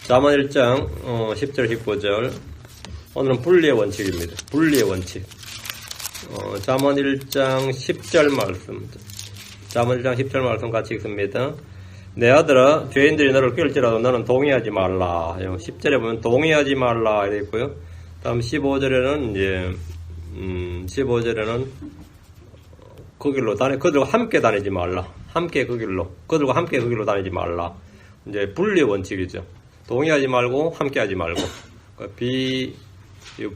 잠언 1장 10절 19절. 오늘은 분리의 원칙입니다. 분리의 원칙. 잠언 1장 10절 말씀. 잠언 1장 10절 말씀 같이 읽습니다. 내 아들아, 죄인들이 너를 꾀일지라도 너는 동의하지 말라. 10절에 보면 동의하지 말라 이래 있고요. 다음 15절에는 이제 15절에는 그 길로 그들과 함께 다니지 말라. 함께 그 길로. 그들과 함께 그 길로 다니지 말라. 이제 분리 원칙이죠. 동의하지 말고 함께 하지 말고.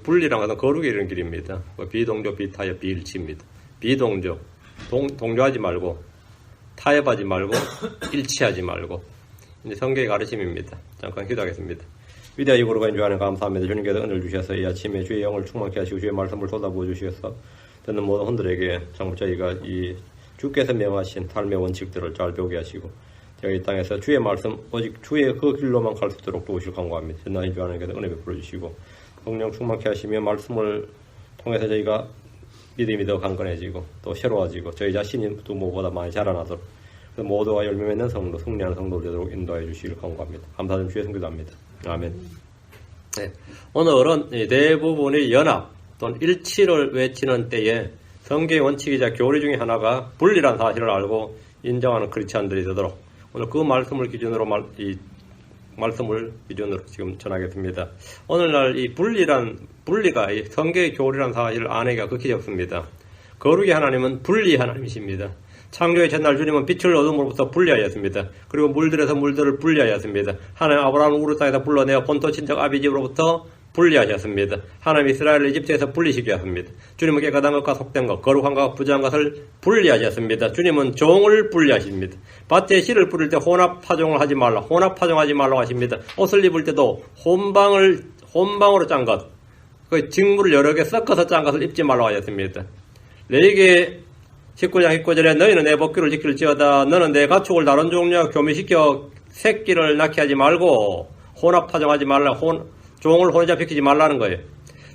분리란 것은 거룩에 이르는 길입니다. 비동조, 비타협, 비일치입니다. 비동조. 동조하지 말고, 타협하지 말고, 일치하지 말고. 이제 성경의 가르침입니다. 잠깐 기도하겠습니다. 위대하고 거룩한 주 하나님 감사합니다. 주님께서 은혜를 주셔서 이 아침에 주의 영을 충만케 하시고 주의 말씀을 쏟아부어 주셔서 듣는 모든 혼들에게 정말 저희가 이 주께서 명하신 삶의 원칙들을 잘 배우게 하시고 저희 이 땅에서 주의 말씀 오직 주의 그 길로만 갈 수 있도록 도우실 간구합니다. 전하인 주 하나님께서 은혜 베풀어 주시고 성령 충만케 하시며 말씀을 통해서 저희가 믿음이 더 강건해지고 또 새로워지고 저희 자신이 또 무엇보다 많이 자라나도록 모두가 열매 맺는 성도, 승리하는 성도를 되도록 인도해 주시길 간구합니다. 감사드리며 주의 성기도합니다. 아멘. 네. 오늘은 대부분의 연합 또는 일치를 외치는 때에 성경의 원칙이자 교리 중에 하나가 분리란 사실을 알고 인정하는 크리스찬들이 되도록 오늘 그 말씀을 기준으로 말씀을 기준으로 지금 전하겠습니다. 오늘날 이 분리가 이 성경의 교리란 사실을 아내기가 극히 적습니다. 거룩의 하나님은 분리 하나님이십니다. 창조의 첫날 주님은 빛을 어둠으로부터 분리하였습니다. 그리고 물들에서 물들을 분리하였습니다. 하나님 아브라함을 우르 땅에서 불러내어 본토 친척 아비 집으로부터 분리하셨습니다. 하나님 이스라엘을 이집트에서 분리시켜 하셨습니다. 주님은 깨끗한 것과 속된 것, 거룩한 것과 부정한 것을 분리하셨습니다. 주님은 종을 분리하십니다. 밭에 씨를 뿌릴 때 혼합 파종을 하지 말라. 혼합 파종하지 말라고 하십니다. 옷을 입을 때도 혼방으로 짠 것, 그 직물을 여러 개 섞어서 짠 것을 입지 말라고 하셨습니다. 레위기 19장 19절에 너희는 내 법규를 지킬지어다. 너는 내 가축을 다른 종류와 교미시켜 새끼를 낳게 하지 말고 혼합 파종하지 말라. 종을 혼잡시키지 말라는 거예요.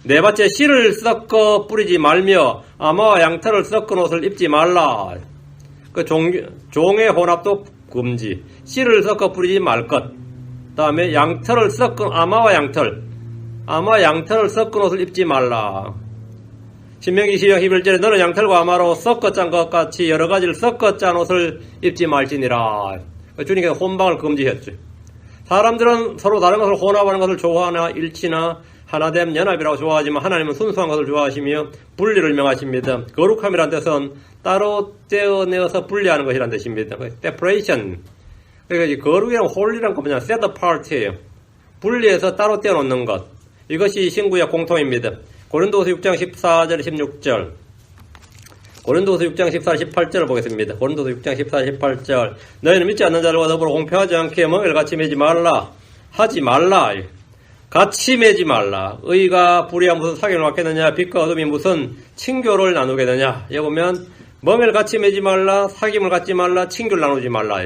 내 밭에 씨를 섞어 뿌리지 말며 아마와 양털을 섞은 옷을 입지 말라. 그 종의 혼합도 금지. 씨를 섞어 뿌리지 말 것. 다음에 양털을 섞은 아마와 양털을 섞은 옷을 입지 말라. 신명기 12장 11절에 너는 양털과 아마로 섞어 짠 것 같이 여러 가지를 섞어 짠 옷을 입지 말지니라. 주님께서 혼방을 금지했죠. 사람들은 서로 다른 것을 혼합하는 것을 좋아하나 일치나 하나됨 연합이라고 좋아하지만 하나님은 순수한 것을 좋아하시며 분리를 명하십니다. 거룩함이란 뜻은 따로 떼어내어서 분리하는 것이란 뜻입니다. separation. 그러니까 거룩이랑 홀리란 거 뭐냐? set apart예요. 분리해서 따로 떼어놓는 것. 이것이 신구약 공통입니다. 고린도서 6장 14절 16절. 고린도서 6장 14, 18절을 보겠습니다. 고린도서 6장 14, 18절. 너희는 믿지 않는 자들과 더불어 공평하지 않게 멍에를 같이 매지 말라. 하지 말라. 같이 매지 말라. 의가 불의와 무슨 사귐을 맡겠느냐. 빛과 어둠이 무슨 친교를 나누겠느냐. 여기 보면 멍에를 같이 매지 말라. 사귐을 갖지 말라. 친교를 나누지 말라.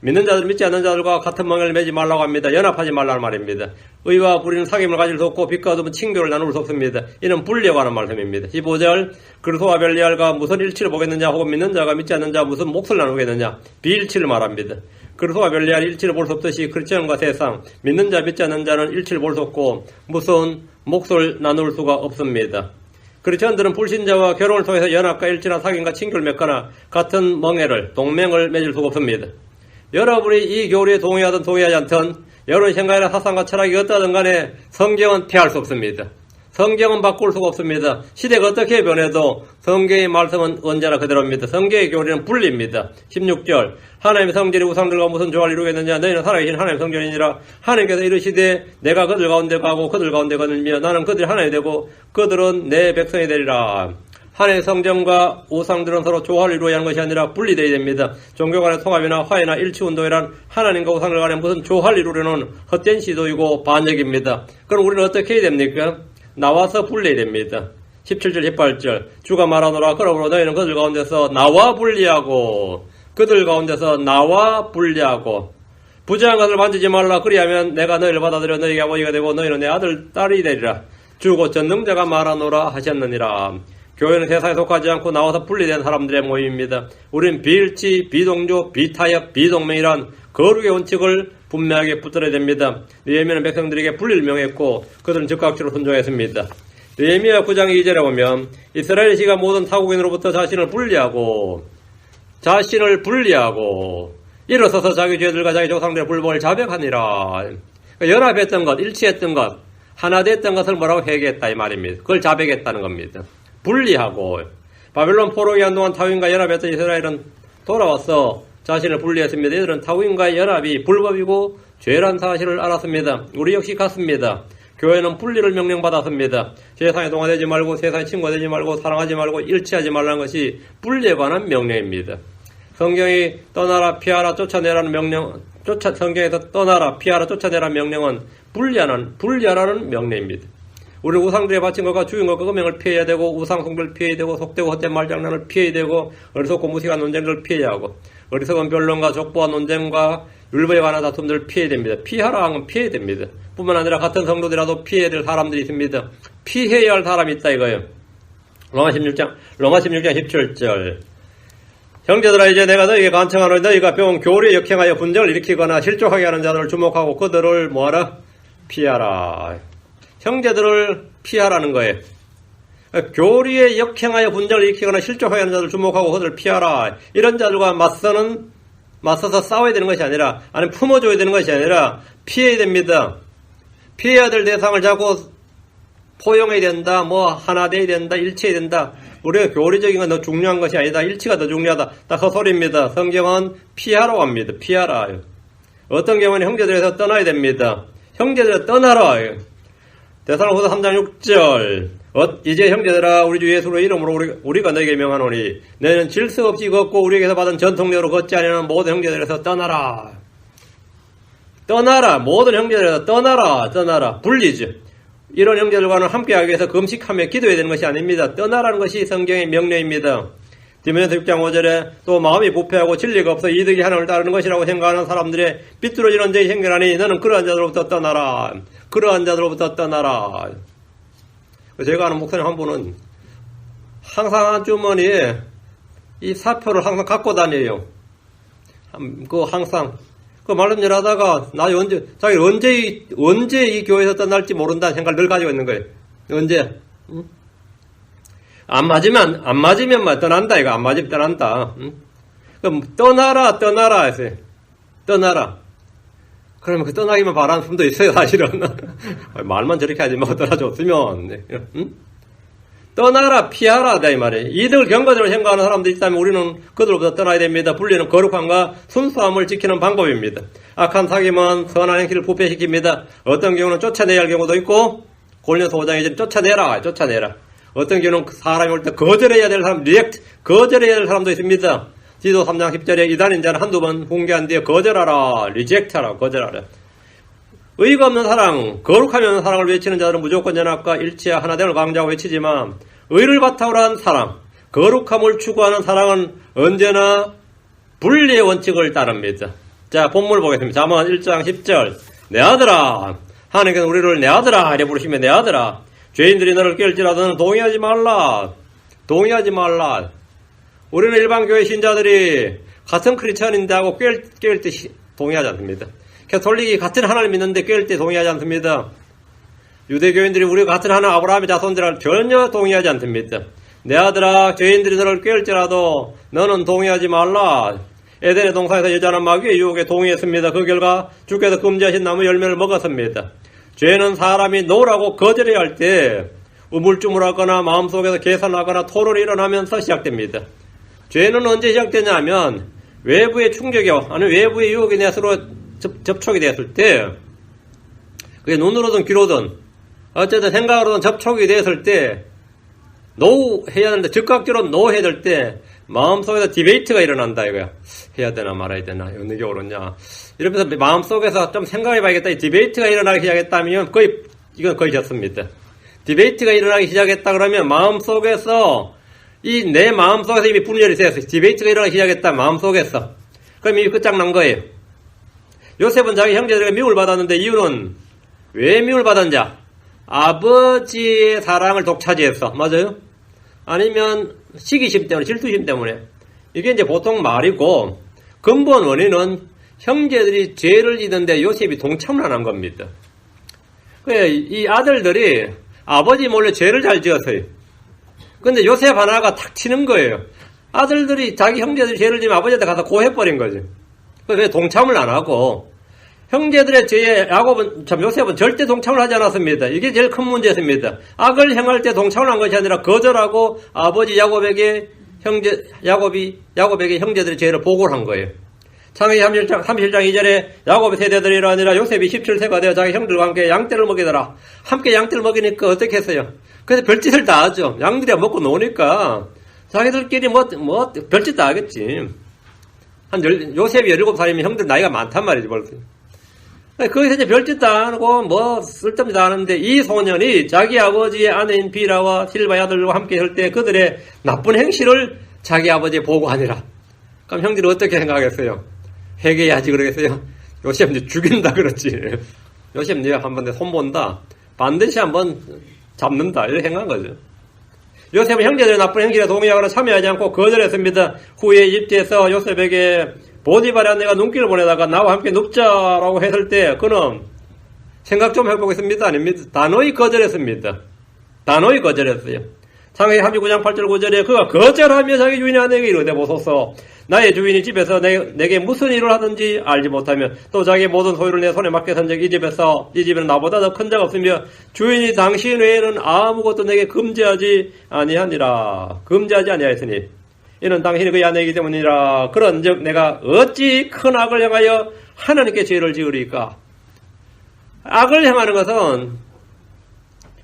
믿는 자들, 믿지 않는 자들과 같은 멍에를 매지 말라고 합니다. 연합하지 말라는 말입니다. 의와 불의는 사귐을 가질 수 없고 빛과 어둠은 친교를 나눌 수 없습니다. 이는 분리에 관한 말씀입니다. 15절 그리스도와 벨리알과 무슨 일치를 보겠느냐 혹은 믿는 자가 믿지 않는 자 무슨 몫을 나누겠느냐. 비일치를 말합니다. 그리스도와 벨리알 일치를 볼 수 없듯이 크리스천과 세상 믿는 자 믿지 않는 자는 일치를 볼 수 없고 무슨 몫을 나눌 수가 없습니다. 크리스천들은 불신자와 결혼을 통해서 연합과 일치나 사귐과 친교를 맺거나 같은 멍에를 동맹을 맺을 수가 없습니다. 여러분이 이 교리에 동의하든 동의하지 않든 여러분의 생각이나 사상과 철학이 어떠든 간에 성경은 피할 수 없습니다. 성경은 바꿀 수가 없습니다. 시대가 어떻게 변해도 성경의 말씀은 언제나 그대로입니다. 성경의 교리는 분리입니다. 16절 하나님의 성전이 우상들과 무슨 조화를 이루겠느냐. 너희는 살아계신 하나님의 성전이니라. 하나님께서 이르시되 내가 그들 가운데 가고 그들 가운데 거들며 나는 그들이 하나님이 되고 그들은 내 백성이 되리라. 하나님의 성전과 우상들은 서로 조화를 이루어야 하는 것이 아니라 분리되어야 됩니다. 종교 간의 통합이나 화해나 일치운동이란 하나님과 우상들 간에 무슨 조화를 이루려는 헛된 시도이고 반역입니다. 그럼 우리는 어떻게 해야 됩니까? 나와서 분리해야 됩니다. 17절 18절 주가 말하노라. 그러므로 너희는 그들 가운데서 나와 분리하고 그들 가운데서 나와 분리하고 부정한 것을 만지지 말라. 그리하면 내가 너희를 받아들여 너희에게 아버지가 되고 너희는 내 아들 딸이 되리라. 주고 전능자가 말하노라 하셨느니라. 교회는 세상에 속하지 않고 나와서 분리된 사람들의 모임입니다. 우리는 비일치, 비동조, 비타협, 비동맹이란 거룩의 원칙을 분명하게 붙들어야 됩니다. 느헤미야는 백성들에게 불리를 명했고 그들은 즉각적으로 순종했습니다. 느헤미야 9장 2절에 보면 이스라엘 지가 모든 타국인으로부터 자신을 분리하고 일어서서 자기 죄들과 자기 조상들의 불법을 자백하니라. 그러니까 연합했던 것, 일치했던 것, 하나 됐던 것을 뭐라고 회개했다 이 말입니다. 그걸 자백했다는 겁니다. 분리하고 바벨론 포로기 한동안 타국인과 연합했던 이스라엘은 돌아와서 자신을 분리했습니다. 이들은 타국인과의 연합이 불법이고 죄란 사실을 알았습니다. 우리 역시 같습니다. 교회는 분리를 명령받았습니다. 세상에 동화되지 말고 세상에 친구가 되지 말고 사랑하지 말고 일치하지 말라는 것이 분리에 관한 명령입니다. 성경이 떠나라 피하라 쫓아내라는 명령, 성경에서 떠나라 피하라 쫓아내라는 명령은 분리하라는 명령입니다. 우리 우상들에 바친 것과 주인 것과 음행을 피해야 되고 우상 숭배를 피해야 되고 속되고 헛된 말장난을 피해야 되고 어리석고 무식한 논쟁을 피해야 하고 어리석은 변론과 족보와 논쟁과 율법에 관한 다툼들을 피해야 됩니다. 피하라 하면 피해야 됩니다. 뿐만 아니라 같은 성도들이라도 피해야 될 사람들이 있습니다. 피해야 할 사람이 있다 이거예요. 로마 16장 17절 형제들아 이제 내가 너희에게 간청하노니 너희가 배운 교리에 역행하여 분쟁을 일으키거나 실족하게 하는 자들을 주목하고 그들을 뭐하라? 피하라. 형제들을 피하라는 거예요. 교리에 역행하여 분쟁을 일으키거나 실족하게 하는 자들을 주목하고 그들을 피하라. 이런 자들과 맞서서 싸워야 되는 것이 아니라 아니면 품어줘야 되는 것이 아니라 피해야 됩니다. 피해야 될 대상을 자꾸 포용해야 된다, 하나 돼야 된다, 일치해야 된다. 우리가 교리적인 건 더 중요한 것이 아니다. 일치가 더 중요하다. 딱 헛소리입니다. 성경은 피하라고 합니다. 피하라. 어떤 경우는 형제들에서 떠나야 됩니다. 형제들에서 떠나라. 데살로니가서 3장 6절 이제 형제들아 우리 주 예수의 이름으로 우리가 너에게 명하노니 너희는 질서 없이 걷고 우리에게서 받은 전통대로 걷지 아니하는 모든 형제들에서 떠나라. 떠나라. 모든 형제들에서 떠나라. 분리죠. 이런 형제들과는 함께하기 위해서 금식하며 기도해야 되는 것이 아닙니다. 떠나라는 것이 성경의 명령입니다. 디모데서 6장 5절에 또 마음이 부패하고 진리가 없어 이득이 하나님을 따르는 것이라고 생각하는 사람들의 삐뚤어지는 죄에 생겨나니 너는 그러한 자들로부터 떠나라. 제가 아는 목사님 한 분은 항상 한 주머니에 이 사표를 항상 갖고 다녀요. 항상 말씀 하다가 자기 언제 이 교회에서 떠날지 모른다는 생각을 늘 가지고 있는 거예요. 언제? 응? 안 맞으면 떠난다 이거. 안 맞으면 떠난다. 응? 그럼 떠나라 했어요. 떠나라. 그러면 그 떠나기만 바라는 분도 있어요, 사실은. 말만 저렇게 하지 말고 떠나줬으면. 응? 떠나라, 피하라, 이 말이에요. 이들 경거대로 생각하는 사람들이 있다면 우리는 그들로부터 떠나야 됩니다. 분리는 거룩함과 순수함을 지키는 방법입니다. 악한 사귐은 선한 행실을 부패시킵니다. 어떤 경우는 쫓아내야 할 경우도 있고, 골련서 5장에 이제 쫓아내라. 어떤 경우는 사람이 올 때 거절해야 될 사람도 있습니다. 디도 3장 10절에 이단인 자는 한두 번 훈계한 뒤에 거절하라. 거절하라. 의의가 없는 사랑, 거룩하면 사랑을 외치는 자들은 무조건 연합과 일치와 하나됨을 강조하고 외치지만 의를 바탕으로 한 사랑, 거룩함을 추구하는 사랑은 언제나 분리의 원칙을 따릅니다. 자, 본문을 보겠습니다. 잠언 1장 10절 내 아들아, 하나님께서 우리를 내 아들아 이래 부르시면 내 아들아, 죄인들이 너를 깰지라도 너는 동의하지 말라. 우리는 일반 교회 신자들이 같은 크리스천인데 하고 깰 때 동의하지 않습니다. 가톨릭이 같은 하나님 믿는데 깰 때 동의하지 않습니다. 유대교인들이 우리가 같은 하나님 아브라함의 자손들을 전혀 동의하지 않습니다. 내 아들아, 죄인들이 너를 깰지라도 너는 동의하지 말라. 에덴의 동산에서 여자는 마귀의 유혹에 동의했습니다. 그 결과 주께서 금지하신 나무 열매를 먹었습니다. 죄는 사람이 노라고 거절해야 할 때 우물쭈물하거나 마음속에서 계산하거나 토론이 일어나면서 시작됩니다. 죄는 언제 시작되냐 하면 외부의 충격이요, 아니면 외부의 유혹이 내 스스로 접촉이 되었을 때, 그게 눈으로든 귀로든 어쨌든 생각으로든 접촉이 되었을 때 해야 되는데, 즉각적으로 해야 될 때 마음속에서 디베이트가 일어난다 이거야. 해야 되나 말아야 되나, 어느 게 옳으냐 이러면서 마음속에서 좀 생각해봐야겠다. 이 디베이트가 일어나기 시작했다면 이건 거의 졌습니다. 디베이트가 일어나기 시작했다 그러면 마음속에서 내 마음속에서 이미 분열이 되었어요. 디베이트가 일어나기 시작했다 마음속에서. 그럼 이미 끝장난 거예요. 요셉은 자기 형제들에게 미움을 받았는데 이유는 왜 미움을 받았는지? 아버지의 사랑을 독차지했어. 맞아요? 아니면 시기심 때문에, 질투심 때문에. 이게 이제 보통 말이고, 근본 원인은 형제들이 죄를 짓는데 요셉이 동참을 안 한 겁니다. 이 아들들이 아버지 몰래 죄를 잘 지었어요. 근데 요셉 하나가 탁 치는 거예요. 아들들이 자기 형제들이 죄를 지면 아버지한테 가서 고해버린 거죠. 그래서 동참을 안 하고, 형제들의 죄에 요셉은 절대 동참을 하지 않았습니다. 이게 제일 큰 문제였습니다. 악을 행할 때 동참을 한 것이 아니라 거절하고 아버지 야곱에게 형제들의 죄를 보고를 한 거예요. 창세기 37장 2절에 야곱의 세대들이 아니라 요셉이 17세가 되어 자기 형들과 함께 양떼를 먹이더라. 함께 양떼를 먹이니까 어떻게 했어요? 그래서 별짓을 다 하죠. 양들이 먹고 노니까 자기들끼리 별짓 다 하겠지. 요셉이 17살이면 형들 나이가 많단 말이지, 벌써. 거기서 이제 별짓 다 하고, 쓸데없이 다 하는데, 이 소년이 자기 아버지의 아내인 비라와 실바의 아들과 함께 할 때 그들의 나쁜 행실을 자기 아버지에 보고하니라. 그럼 형들이 어떻게 생각하겠어요? 회개해야지 그러겠어요? 요셉 이제 죽인다 그렇지. 요셉 네가 한번 손본다. 반드시 한번 잡는다. 이렇게 생각한 거죠. 요셉은 형제들의 나쁜 행실에 동의하거나 참여하지 않고 거절했습니다. 후에 이집트에서 요셉에게 보디발의 아내가 눈길을 보내다가 나와 함께 눕자라고 했을 때 그는 생각 좀 해보겠습니다. 아닙니다. 단호히 거절했습니다. 단호히 거절했어요. 창세기 39장 8절 9절에 그가 거절하며 자기 주인의 아내에게 이르되 보소서 나의 주인이 집에서 내게 무슨 일을 하든지 알지 못하면 또 자기의 모든 소유를 내 손에 맡겼은즉 이 집에는 나보다 더 큰 자가 없으며 주인이 당신 외에는 아무것도 내게 금지하지 아니하였으니 이는 당신이 그의 아내이기 때문이라. 그런즉 내가 어찌 큰 악을 행하여 하나님께 죄를 지으리까. 악을 행하는 것은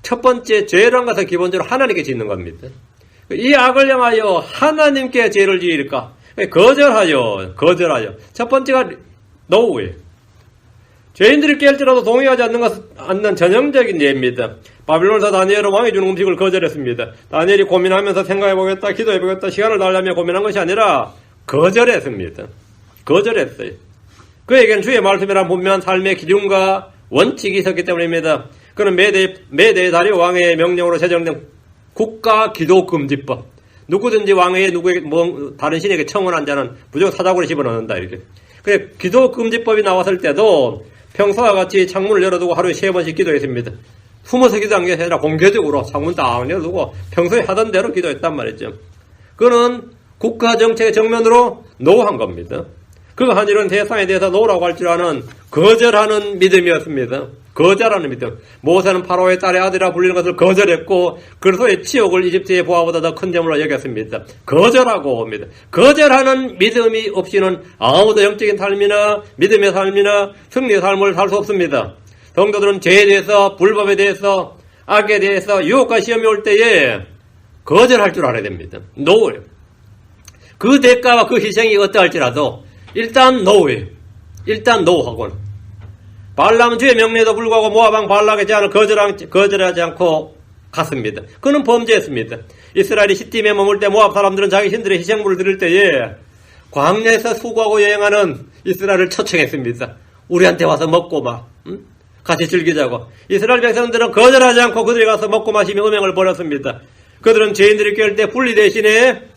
첫 번째 죄란 것은 기본적으로 하나님께 짓는 겁니다. 이 악을 행하여 하나님께 죄를 지을까? 거절하여. 첫 번째가 노우예요. 죄인들이 깨할지라도 동의하지 않는 전형적인 예입니다. 바빌론에서 다니엘은 왕이 주는 음식을 거절했습니다. 다니엘이 고민하면서 생각해보겠다, 기도해보겠다, 시간을 달라며 고민한 것이 아니라 거절했습니다. 거절했어요. 그에게는 주의 말씀이란 분명한 삶의 기준과 원칙이 있었기 때문입니다. 그는 메대 다리오 왕의 명령으로 제정된 국가 기도 금지법. 누구든지 왕의 다른 신에게 청혼한 자는 무조건 사자고를 집어넣는다, 이렇게. 그래, 기도 금지법이 나왔을 때도 평소와 같이 창문을 열어두고 하루에 3번씩 기도했습니다. 숨어서 기도한 게 아니라 공개적으로 창문 딱 열어두고 평소에 하던 대로 기도했단 말이죠. 그는 국가 정책의 정면으로 노한 겁니다. 그 한 일은 세상에 대해서 노라고 할 줄 아는 거절하는 믿음이었습니다. 거절하는 믿음. 모세는 파로의 딸의 아들이라 불리는 것을 거절했고 그리스도의 치욕을 이집트의 보화보다 더 큰 점으로 여겼습니다. 거절하고 옵니다. 거절하는 믿음이 없이는 아무도 영적인 삶이나 믿음의 삶이나 승리의 삶을 살 수 없습니다. 성도들은 죄에 대해서, 불법에 대해서, 악에 대해서 유혹과 시험이 올 때에 거절할 줄 알아야 됩니다. 노예요. 그 대가와 그 희생이 어떠할지라도 일단 노예요. 일단 노하고는. 발람은 주의 명령에도 불구하고 모압왕 발락의 제안을 거절하지 않고 갔습니다. 그는 범죄했습니다. 이스라엘이 시딤에 머물 때 모압 사람들은 자기 신들의 희생물을 드릴 때에 광야에서 수고하고 여행하는 이스라엘을 초청했습니다. 우리한테 와서 먹고 같이 즐기자고. 이스라엘 백성들은 거절하지 않고 그들이 가서 먹고 마시며 음행을 벌였습니다. 그들은 죄인들이 깰 때 분리 대신에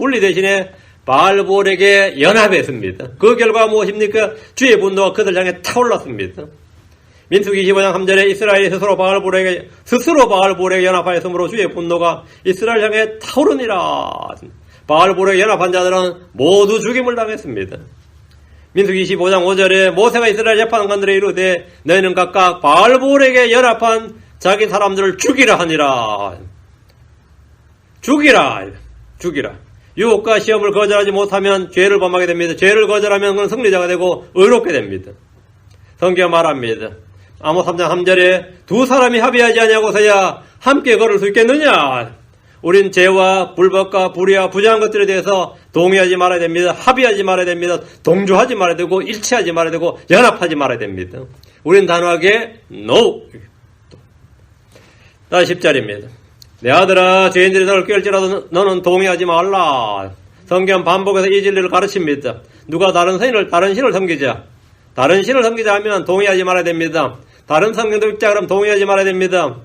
바알볼에게 연합했습니다. 그 결과가 무엇입니까? 주의 분노가 그들 향해 타올랐습니다. 민수기 25장 3절에 이스라엘이 스스로 바알볼에게 연합하였으므로 주의 분노가 이스라엘 향해 타오르니라. 바알볼에게 연합한 자들은 모두 죽임을 당했습니다. 민수기 25장 5절에 모세가 이스라엘 재판관들에 이르되 너희는 각각 바알볼에게 연합한 자기 사람들을 죽이라 하니라. 죽이라. 유혹과 시험을 거절하지 못하면 죄를 범하게 됩니다. 죄를 거절하면 그는 승리자가 되고 의롭게 됩니다. 성경 말합니다. 아모스 3장 3절에 두 사람이 합의하지 아니하고서야 함께 걸을 수 있겠느냐. 우린 죄와 불법과 불의와 부정한 것들에 대해서 동의하지 말아야 됩니다. 합의하지 말아야 됩니다. 동조하지 말아야 되고 일치하지 말아야 되고 연합하지 말아야 됩니다. 우린 단호하게 NO. 다시 10절입니다. 내 아들아, 죄인들이 너를 깰지라도 너는 동의하지 말라. 성경 반복해서 이 진리를 가르칩니다. 누가 다른 신을 섬기자 하면 동의하지 말아야 됩니다. 다른 성경도 읽자 그러면 동의하지 말아야 됩니다.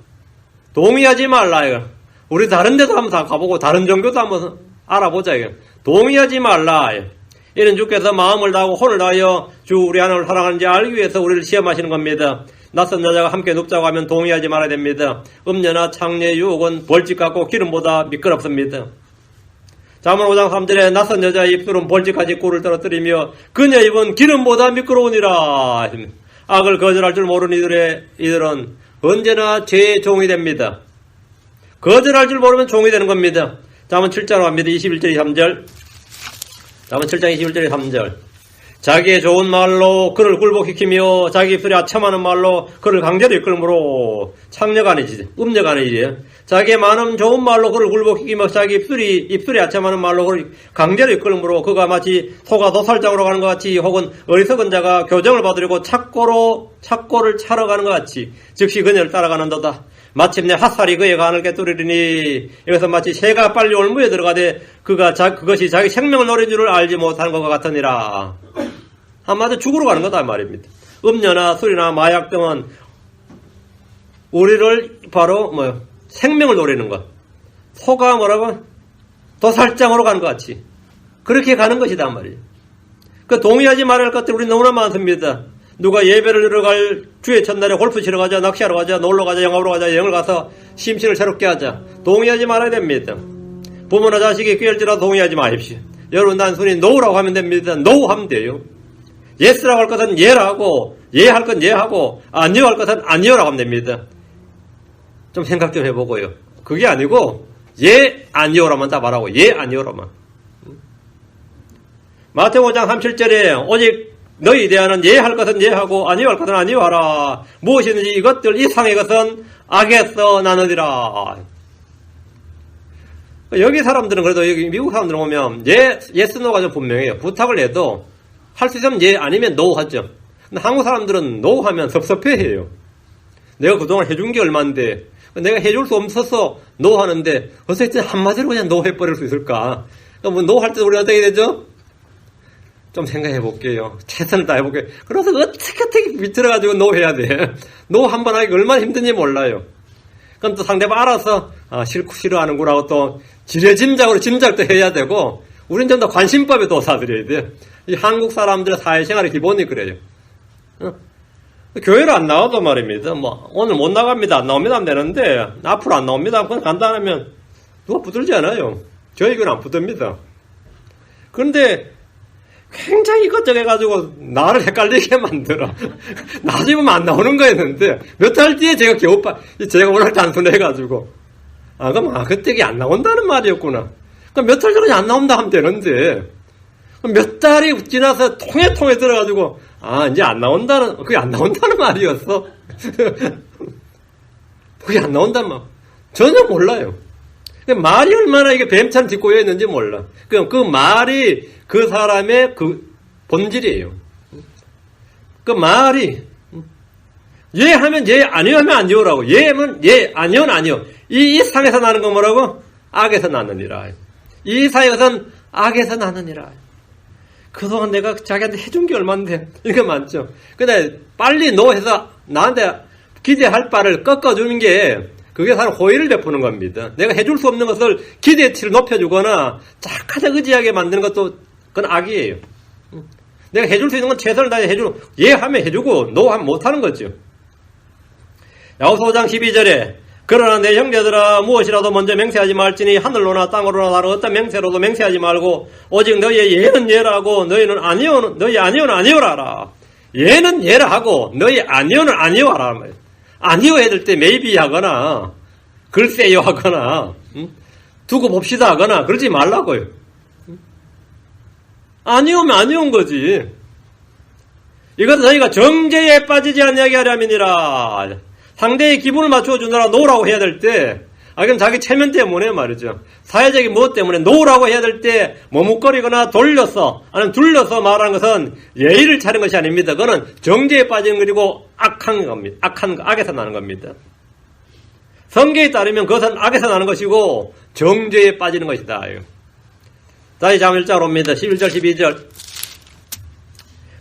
동의하지 말라, 이거. 우리 다른 데도 한번 다 가보고 다른 종교도 한번 알아보자, 이거. 동의하지 말라. 이는 주께서 마음을 다하고 혼을 다하여 주 우리 하나님을 사랑하는지 알기 위해서 우리를 시험하시는 겁니다. 낯선 여자가 함께 눕자고 하면 동의하지 말아야 됩니다. 음녀나 창녀의 유혹은 벌집 같고 기름보다 미끄럽습니다. 잠언 5장 3절에 낯선 여자의 입술은 벌집같이 꿀을 떨어뜨리며 그녀의 입은 기름보다 미끄러우니라. 악을 거절할 줄 모르는 이들은 언제나 죄의 종이 됩니다. 거절할 줄 모르면 종이 되는 겁니다. 잠언 7장으로 갑니다. 21절 3절. 잠언 7장 21절 3절. 자기의 좋은 말로 그를 굴복시키며 자기 입술이 아첨하는 말로 그를 강제로 이끌므로 창녀가 아니지 음녀가 아니지. 자기의 많은 좋은 말로 그를 굴복시키며 자기 입술이 아첨하는 말로 그를 강제로 이끌므로 그가 마치 소가 도살장으로 가는 것 같이 혹은 어리석은 자가 교정을 받으려고 착고를 차러 가는 것 같이 즉시 그녀를 따라가는도다. 마침내 핫살이 그의 간을 깨뜨리리니 여기서 마치 새가 빨리 올무에 들어가되 그것이 자기 생명을 노린 줄을 알지 못하는 것과 같으니라. 한마디로 죽으러 가는 거다 말입니다. 음료나 술이나 마약 등은 우리를 바로 생명을 노리는 것. 소가 뭐라고? 도살장으로 가는 것 같이 그렇게 가는 것이다 말이에요. 그 동의하지 말아야 할 것들이 우리 너무나 많습니다. 누가 예배를 들어갈 주의 첫날에 골프 치러 가자, 낚시하러 가자, 놀러 가자, 영화 보러 가자, 여행을 가서 심신을 새롭게 하자. 동의하지 말아야 됩니다. 부모나 자식이 끼할지라도 동의하지 마십시오. 여러분 단순히 노라고 하면 됩니다. 노 하면 돼요. 예스라고 할 것은 예라고, 예 할 건 예하고, 아니요 할 것은 아니요라고 하면 됩니다. 좀 생각 좀 해보고요. 그게 아니고 예, 아니요라만 다 말하고 예, 아니요라만. 마태복음 5장 37절에 오직 너희 대하는 예 할 것은 예하고 아니요 할 것은 아니요 하라. 무엇이든지 이것들 이상의 것은 악에서 나느니라. 여기 사람들은 그래도 여기 미국 사람들 보면 예스 노가 좀 분명해요. 부탁을 해도 할 수 있으면 예 아니면 노 하죠. 근데 한국 사람들은 노 하면 섭섭해해요. 내가 그동안 해준 게 얼만데 내가 해줄 수 없어서 노 하는데 어떻게 한마디로 그냥 노 해버릴 수 있을까? 그러니까 노 할 때 우리 어떻게 되죠? 좀 생각해 볼게요. 최선을 다해 볼게요. 그래서 어떻게 비틀어가지고 노 해야 돼. 노 한 번 하기 얼마나 힘든지 몰라요. 그럼 또 상대방 알아서 싫어하는구나 하고 또 지레짐작으로 짐작도 해야 되고 우린 좀 더 관심법에 도사드려야 돼. 이 한국 사람들의 사회생활의 기본이 그래요. 교회를 안 나와도 말입니다. 오늘 못 나갑니다. 안 나옵니다 하면 되는데 앞으로 안 나옵니다. 그건 간단하면 누가 붙들지 않아요. 저희 교회는 안 붙듭니다. 그런데 굉장히 이것저것 해가지고 나를 헷갈리게 만들어. 나중에 보면 안 나오는 거였는데 몇 달 뒤에 제가 제가 워낙 단순해가지고 그럼 그때 안 나온다는 말이었구나. 그럼 몇 달 전에 안 나온다 하면 되는데 몇 달이 지나서 통에 들어가지고 이제 안 나온다는 그게 안 나온다는 말이었어. 그게 안 나온다는 말 전혀 몰라요. 말이 얼마나 이게 뱀처럼 뒷고여 있는지 몰라. 그 말이 그 사람의 그 본질이에요. 그 말이 예 하면 예, 아니요 하면 아니요라고. 예 하면 예, 아니요는 아니요. 이 상에서 나는 건 뭐라고? 악에서 나느니라. 이 상에서는 악에서 나느니라. 그동안 내가 자기한테 해준 게 얼만데 이거 많죠. 근데 빨리 노해서 나한테 기대할 바를 꺾어주는 게 그게 사람 호의를 베푸는 겁니다. 내가 해줄 수 없는 것을 기대치를 높여주거나 착하게 의지하게 만드는 것도 그건 악이에요. 내가 해줄 수 있는 건 최선을 다해 해주고 예 하면 해주고 노 하면 못하는 거죠. 야고보서 5장 12절에 그러나 내 형제들아 무엇이라도 먼저 맹세하지 말지니 하늘로나 땅으로나 다른 어떤 맹세로도 맹세하지 말고 오직 너희의 예는 예라고 너희는 아니오는 너희 아니오는 아니오라 하라. 예는 예라 하고 너희 아니오는 아니오 하라. 아니오 해야 될 때 maybe 하거나 글쎄요 하거나 두고 봅시다 하거나 그러지 말라고요. 아니오면 아니온 거지. 이것은 너희가 정죄에 빠지지 않냐게 하려면이라. 상대의 기분을 맞춰주느라 노라고 해야 될 때, 그럼 자기 체면 때문에 말이죠. 사회적인 무엇 때문에 노라고 해야 될 때 머뭇거리거나 돌려서, 아니면 둘러서 말하는 것은 예의를 차린 것이 아닙니다. 그거는 정죄에 빠지는 것이고 악한 겁니다. 악에서 나는 겁니다. 성경에 따르면 그것은 악에서 나는 것이고 정죄에 빠지는 것이다. 다시 잠언 1장으로 옵니다. 11절, 12절.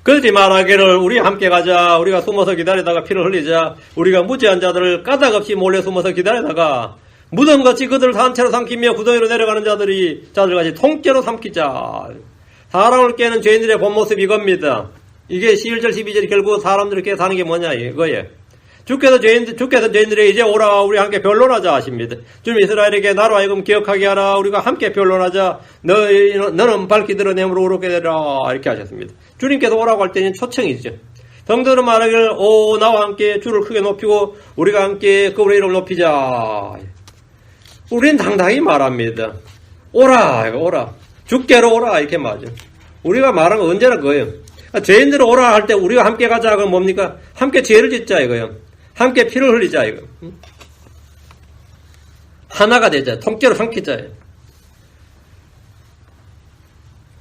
그러지 말하기를 우리 함께 가자. 우리가 숨어서 기다리다가 피를 흘리자. 우리가 무지한 자들을 까닭없이 몰래 숨어서 기다리다가 무덤같이 그들을 산채로 삼키며 구덩이로 내려가는 자들같이 통째로 삼키자. 사람을 깨는 죄인들의 본 모습이 이겁니다. 이게 11절 12절이 결국 사람들을 깨 사는 게 뭐냐 이거예요. 주께서 죄인들에게 이제 오라 우리 함께 변론하자 하십니다. 주님 이스라엘에게 나로 하여금 기억하게 하라. 우리가 함께 변론하자. 너는 밝히 드러내므로 오르게 되라. 이렇게 하셨습니다. 주님께서 오라고 할 때는 초청이죠. 성도들은 말하기를 오 나와 함께 주를 크게 높이고 우리가 함께 그분의 이름을 높이자. 우리는 당당히 말합니다. 오라. 주께로 오라 이렇게 말하죠. 우리가 말한 건 언제나 그거예요. 죄인들을 오라 할 때 우리가 함께 가자. 그건 뭡니까? 함께 죄를 짓자 이거예요. 함께 피를 흘리자 이거. 하나가 되자. 통째로 삼키자.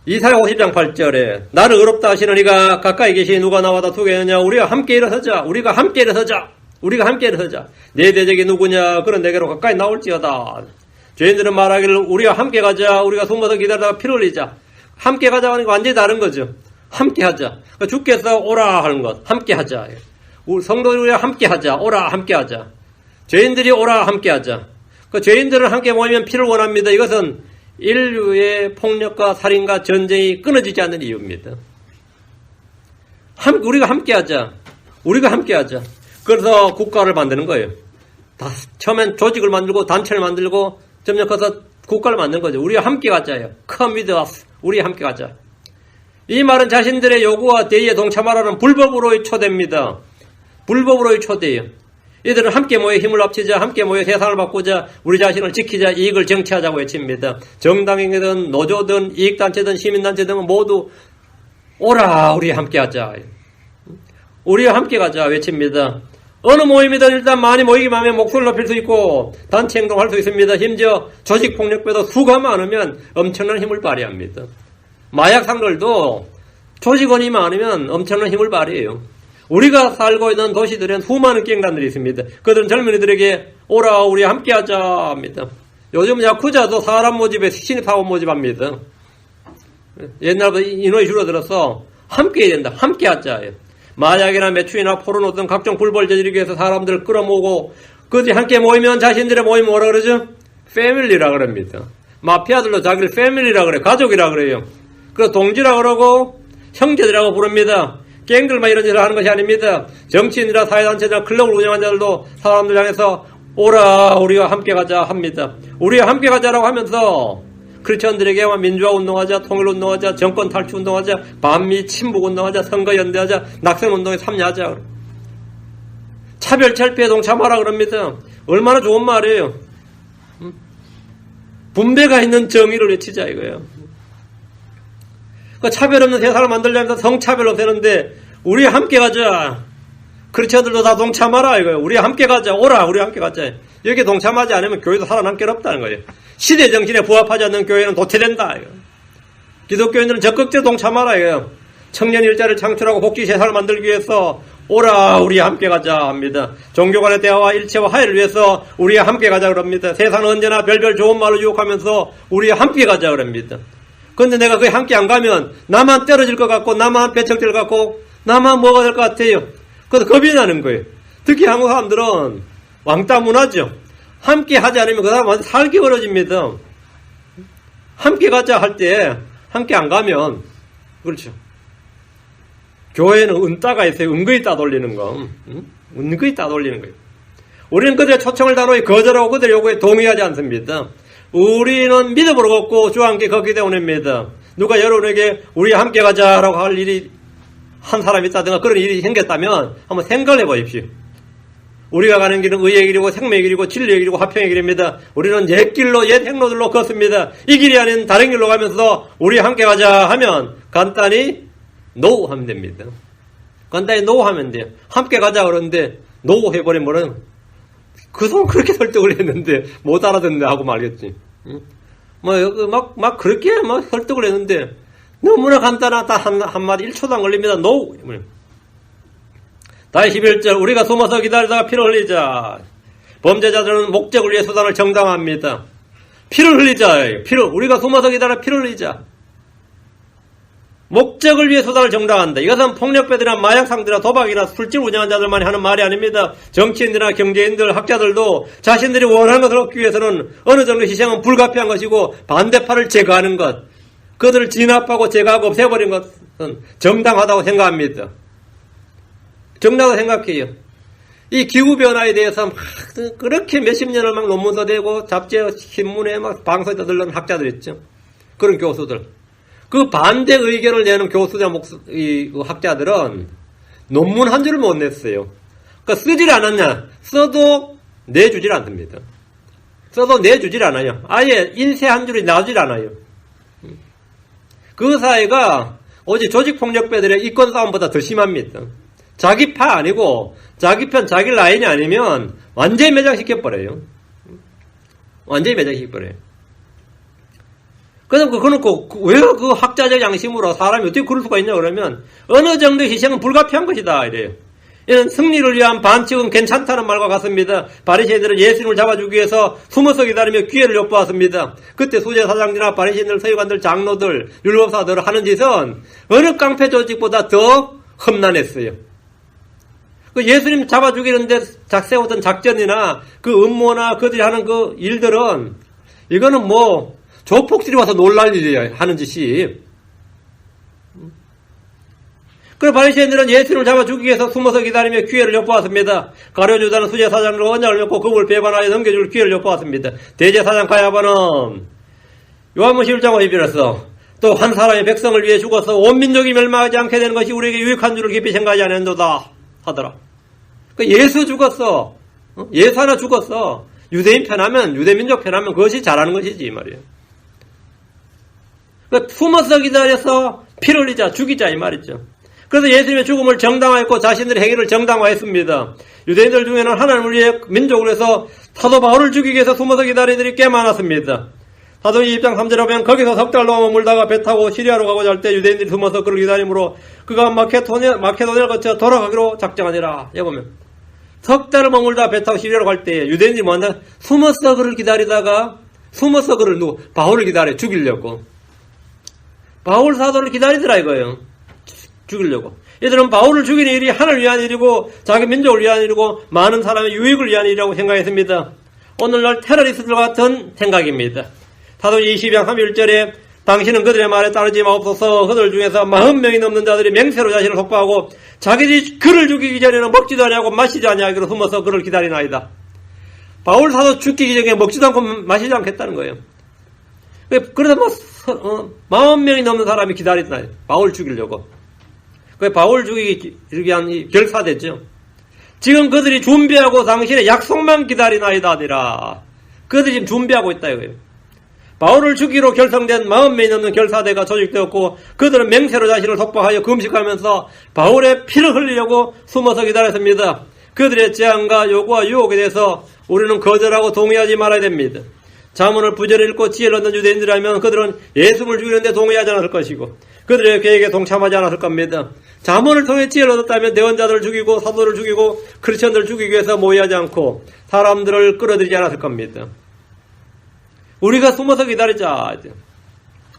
이사야 50장 8절에 나를 의롭다 하시는 이가 가까이 계시니 누가 나와 다투겠느냐. 우리가 함께 일어서자. 내 대적이 누구냐. 그런 내게로 가까이 나올지어다. 죄인들은 말하기를 우리가 함께 가자. 우리가 숨어서 기다리다가 피를 흘리자. 함께 가자 하는 거 완전히 다른 거죠. 함께 하자. 주께서 오라 하는 것. 함께 하자. 우리 성도들이 우리가 함께 하자. 오라 함께 하자. 죄인들이 오라 함께 하자. 죄인들은 함께 모이면 피를 원합니다. 이것은 인류의 폭력과 살인과 전쟁이 끊어지지 않는 이유입니다. 우리가 함께 하자. 그래서 국가를 만드는 거예요. 처음엔 조직을 만들고 단체를 만들고 점점 커서 국가를 만드는 거죠. 우리가 함께 가자요. Come with us. 우리 함께 가자. 이 말은 자신들의 요구와 대의에 동참하라는 불법으로의 초대입니다. 불법으로의 초대예요. 이들은 함께 모여 힘을 합치자, 함께 모여 세상을 바꾸자, 우리 자신을 지키자, 이익을 정치하자고 외칩니다. 정당이든 노조든 이익단체든 시민단체든 모두 오라 우리 함께 하자. 우리와 함께 가자 외칩니다. 어느 모임이든 일단 많이 모이기만 하면 목소리를 높일 수 있고 단체 행동할 수 있습니다. 심지어 조직폭력배도 수가 많으면 엄청난 힘을 발휘합니다. 마약 상들도 조직원이 많으면 엄청난 힘을 발휘해요. 우리가 살고 있는 도시들은 수많은 갱단들이 있습니다. 그들은 젊은이들에게 오라 우리 함께하자 합니다. 요즘 야쿠자도 사람 모집에 신입사원 모집합니다. 옛날보다 인원이 줄어들어서 함께해야 된다. 함께하자. 마약이나 매출이나 포르노 등 각종 불법을 저지르기 위해서 사람들을 끌어모으고 그들이 함께 모이면 자신들의 모임 뭐라 그러죠? 패밀리라 그럽니다. 마피아들도 자기를 패밀리라 그래요. 가족이라 그래요. 그래서 동지라 그러고 형제들이라고 부릅니다. 갱들만 이런 일을 하는 것이 아닙니다. 정치인이나 사회단체나 클럽을 운영하는 자들도 사람들 향해서 오라 우리와 함께 가자 합니다. 우리와 함께 가자라고 하면서 크리스천들에게 민주화 운동하자, 통일 운동하자, 정권 탈취 운동하자, 반미 친북 운동하자, 선거 연대하자, 낙선 운동에 참여하자. 차별 철폐에 동참하라 그럽니다. 얼마나 좋은 말이에요. 분배가 있는 정의를 외치자 이거예요. 차별 없는 세상을 만들려면서 성차별 없애는데 우리 함께 가자. 크리스천들도 다 동참하라 이거예요. 우리 함께 가자. 오라 우리 함께 가자. 여기에 동참하지 않으면 교회도 살아남기 어렵다는 거예요. 시대 정신에 부합하지 않는 교회는 도태된다 이거예요. 기독교인들은 적극적으로 동참하라 이거예요. 청년 일자리를 창출하고 복지 세상을 만들기 위해서 오라 우리 함께 가자 합니다. 종교 간의 대화와 일체와 화해를 위해서 우리 함께 가자 그럽니다. 세상은 언제나 별별 좋은 말로 유혹하면서 우리 함께 가자 그럽니다. 그런데 내가 거기 함께 안 가면 나만 떨어질 것 같고 나만 배척될 것 같고 나만 뭐가 될 것 같아요. 그래서 겁이 나는 거예요. 특히 한국 사람들은 왕따 문화죠. 함께 하지 않으면 그 사람 완전 살기 어려집니다. 함께 가자 할 때 함께 안 가면 그렇죠. 교회는 은따가 있어요. 은근히 따돌리는 거. 은근히 따돌리는 거예요. 우리는 그들의 초청을 단호히 거절하고 그들의 요구에 동의하지 않습니다. 우리는 믿음으로 걷고 주와 함께 걷기 때문입니다. 누가 여러분에게 우리 함께 가자라고 할 일이 한 사람이 있다든가 그런 일이 생겼다면 한번 생각을 해보십시오. 우리가 가는 길은 의의 길이고 생명의 길이고 진리의 길이고 화평의 길입니다. 우리는 옛 길로 옛 행로들로 걷습니다. 이 길이 아닌 다른 길로 가면서 우리 함께 가자 하면 간단히 노 하면 됩니다. 간단히 노 하면 돼요. 함께 가자 그러는데 노 해버리면 그동안 그렇게 설득을 했는데 못 알아듣네 하고 말겠지. 막 그렇게 설득을 했는데 너무나 간단하다 한마디 1초도 안 걸립니다. 노. 다시 11절 우리가 숨어서 기다리다가 피를 흘리자. 범죄자들은 목적을 위해 수단을 정당합니다. 피를 흘리자. 우리가 숨어서 기다려 피를 흘리자. 목적을 위해 수단을 정당한다. 이것은 폭력배들이나 마약상들이나 도박이나 술집 운영하는 자들만이 하는 말이 아닙니다. 정치인들이나 경제인들, 학자들도 자신들이 원하는 것을 얻기 위해서는 어느 정도 희생은 불가피한 것이고 반대파를 제거하는 것, 그들을 진압하고 제거하고 없애버린 것은 정당하다고 생각합니다. 정당하다고 생각해요. 이 기후변화에 대해서 막 그렇게 몇십 년을 막 논문도 내고 잡지에 신문에 막 방송에 떠들는 학자들 있죠. 그런 교수들. 그 반대 의견을 내는 교수들, 학자들은 논문 한 줄을 못 냈어요. 그러니까 쓰질 않았냐? 써도 내주질 않습니다. 써도 내주질 않아요. 아예 인쇄 한 줄이 나오질 않아요. 그 사회가 오직 조직폭력배들의 이권 싸움보다 더 심합니다. 자기 파 아니고 자기 편 자기 라인이 아니면 완전히 매장시켜버려요. 완전히 매장시켜버려요. 그럼 그놓고 왜 그 학자적 양심으로 사람이 어떻게 그럴 수가 있냐 그러면 어느 정도 희생은 불가피한 것이다 이래요. 이는 승리를 위한 반칙은 괜찮다는 말과 같습니다. 바리새인들은 예수님을 잡아주기 위해서 숨어서 기다리며 기회를 엿보았습니다. 그때 수제사장들이나 바리새인들, 서기관들, 장로들, 율법사들 하는 짓은 어느 깡패 조직보다 더 험난했어요. 그 예수님 잡아주기는데 세웠던 작전이나 그 음모나 그들이 하는 그 일들은 이거는 뭐 조폭들이 와서 놀랄 일이야 하는 짓이. 그래 바리새인들은 예수님을 잡아 죽이기 위해서 숨어서 기다리며 기회를 엿보았습니다. 가룟유다는 수제사장으로 언약을 맺고 그걸 배반하여 넘겨줄 기회를 엿보았습니다. 대제사장 가야바는 요한복음 11장 51절에서 또 한 사람이 백성을 위해 죽어서 온 민족이 멸망하지 않게 되는 것이 우리에게 유익한 줄을 깊이 생각하지 않았도다 하더라. 그 예수 죽었어. 예수 하나 죽었어. 유대인 편하면 유대민족 편하면 그것이 잘하는 것이지 이 말이에요. 그 숨어서 기다려서 피를 흘리자 죽이자 이 말이죠. 그래서 예수님의 죽음을 정당화했고 자신들의 행위를 정당화했습니다. 유대인들 중에는 하나님을 위해 민족을 위해서 사도 바울을 죽이기 위해서 숨어서 기다리는 들이 꽤 많았습니다. 사도행 2장 3절에 보면 거기서 석 달 동안 머물다가 배 타고 시리아로 가고자 할 때 유대인들이 숨어서 그를 기다림으로 그가 마케도니아를 거쳐 돌아가기로 작정하니라. 여기 보면 석 달을 머물다 배 타고 시리아로 갈 때 유대인들이 뭐한다? 숨어서 그를 기다리다가 숨어서 그를 바울을 기다려 죽이려고. 바울 사도를 기다리더라 이거예요. 죽이려고. 얘들은 바울을 죽이는 일이 하나를 위한 일이고 자기 민족을 위한 일이고 많은 사람의 유익을 위한 일이라고 생각했습니다. 오늘날 테러리스트들 같은 생각입니다. 사도행 20장 31절에 당신은 그들의 말에 따르지 마옵소서. 그들 중에서 40명이 넘는 자들이 맹세로 자신을 속박하고 자기들이 그를 죽이기 전에는 먹지도 아니하고 마시지 아니하기로 숨어서 그를 기다리나이다. 바울 사도 죽이기 전에 먹지도 않고 마시지 않겠다는 거예요. 그래서 40명이 넘는 사람이 기다린다. 바울 죽이려고. 그 바울 죽이기 위한 결사됐죠. 지금 그들이 준비하고 당신의 약속만 기다리나이다 아니라 그들이 지금 준비하고 있다 이거예요. 바울을 죽이로 결성된 40명이 넘는 결사대가 조직되었고 그들은 맹세로 자신을 속박하여 금식하면서 바울의 피를 흘리려고 숨어서 기다렸습니다. 그들의 제안과 요구와 유혹에 대해서 우리는 거절하고 동의하지 말아야 됩니다. 자문을 부지런히 읽고 지혜를 얻는 유대인들이라면 그들은 예수를 죽이는데 동의하지 않았을 것이고 그들의 계획에 동참하지 않았을 겁니다. 자문을 통해 지혜를 얻었다면 대원자들을 죽이고 사도를 죽이고 크리스천들을 죽이기 위해서 모의하지 않고 사람들을 끌어들이지 않았을 겁니다. 우리가 숨어서 기다리자.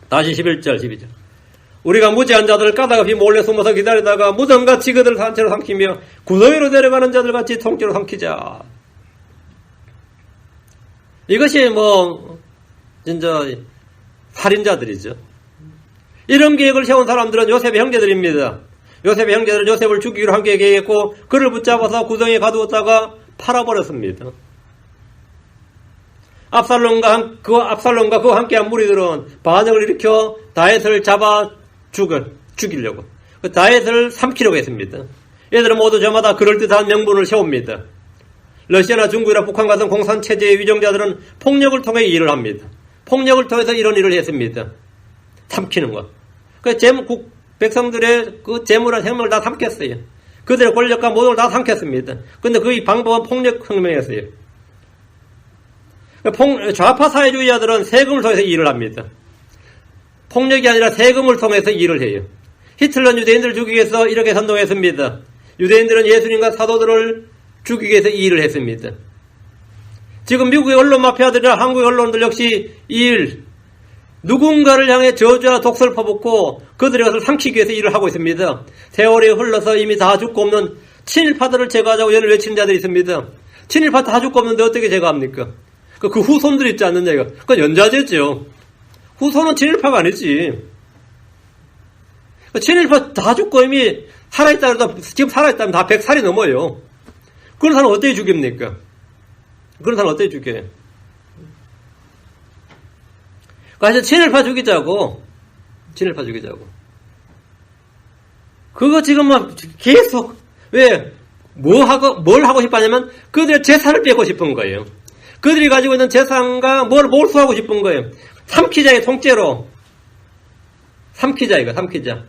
다시 11절 12절 우리가 무지한 자들을 까닭없이 몰래 숨어서 기다리다가 무덤같이 그들을 산채로 삼키며 구덩이로 내려가는 자들같이 통째로 삼키자. 이것이 진짜 살인자들이죠. 이런 계획을 세운 사람들은 요셉의 형제들입니다. 요셉의 형제들은 요셉을 죽이기로 함께 계획했고 그를 붙잡아서 구덩이에 가두었다가 팔아버렸습니다. 압살롬과 그와 함께한 무리들은 반역을 일으켜 다윗을 잡아 죽이려고 다윗을 삼키려고 했습니다. 얘들은 모두 저마다 그럴듯한 명분을 세웁니다. 러시아나 중국이나 북한 같은 공산체제의 위정자들은 폭력을 통해 일을 합니다. 폭력을 통해서 이런 일을 했습니다. 삼키는 것. 백성들의 그 재물과 생명을 다 삼켰어요. 그들의 권력과 모든 걸 다 삼켰습니다. 근데 그 방법은 폭력혁명이었어요. 좌파 사회주의자들은 세금을 통해서 일을 합니다. 폭력이 아니라 세금을 통해서 일을 해요. 히틀러는 유대인들을 죽이기 위해서 이렇게 선동했습니다. 유대인들은 예수님과 사도들을 죽이기 위해서 일을 했습니다. 지금 미국의 언론 마피아들이나 한국의 언론들 역시 누군가를 향해 저주와 독설을 퍼붓고 그들의 것을 삼키기 위해서 일을 하고 있습니다. 세월이 흘러서 이미 다 죽고 없는 친일파들을 제거하자고 연을 외치는 자들이 있습니다. 친일파 다 죽고 없는데 어떻게 제거합니까? 그 후손들 있지 않느냐 이거. 그건 연좌제죠. 후손은 친일파가 아니지. 친일파 다 죽고 이미 살아있다 그래도 지금 살아있다면 다 100살이 넘어요. 그런 사람 어떻게 죽입니까? 그런 사람 어떻게 죽여요? 그래서 친일파 죽이자고. 친일파 죽이자고. 그거 지금 막 계속 왜 뭘 하고 싶었냐면 그들의 재산을 빼고 싶은 거예요. 그들이 가지고 있는 재산과 뭘 몰수하고 싶은 거예요. 삼키자의 통째로. 삼키자 이거 삼키자.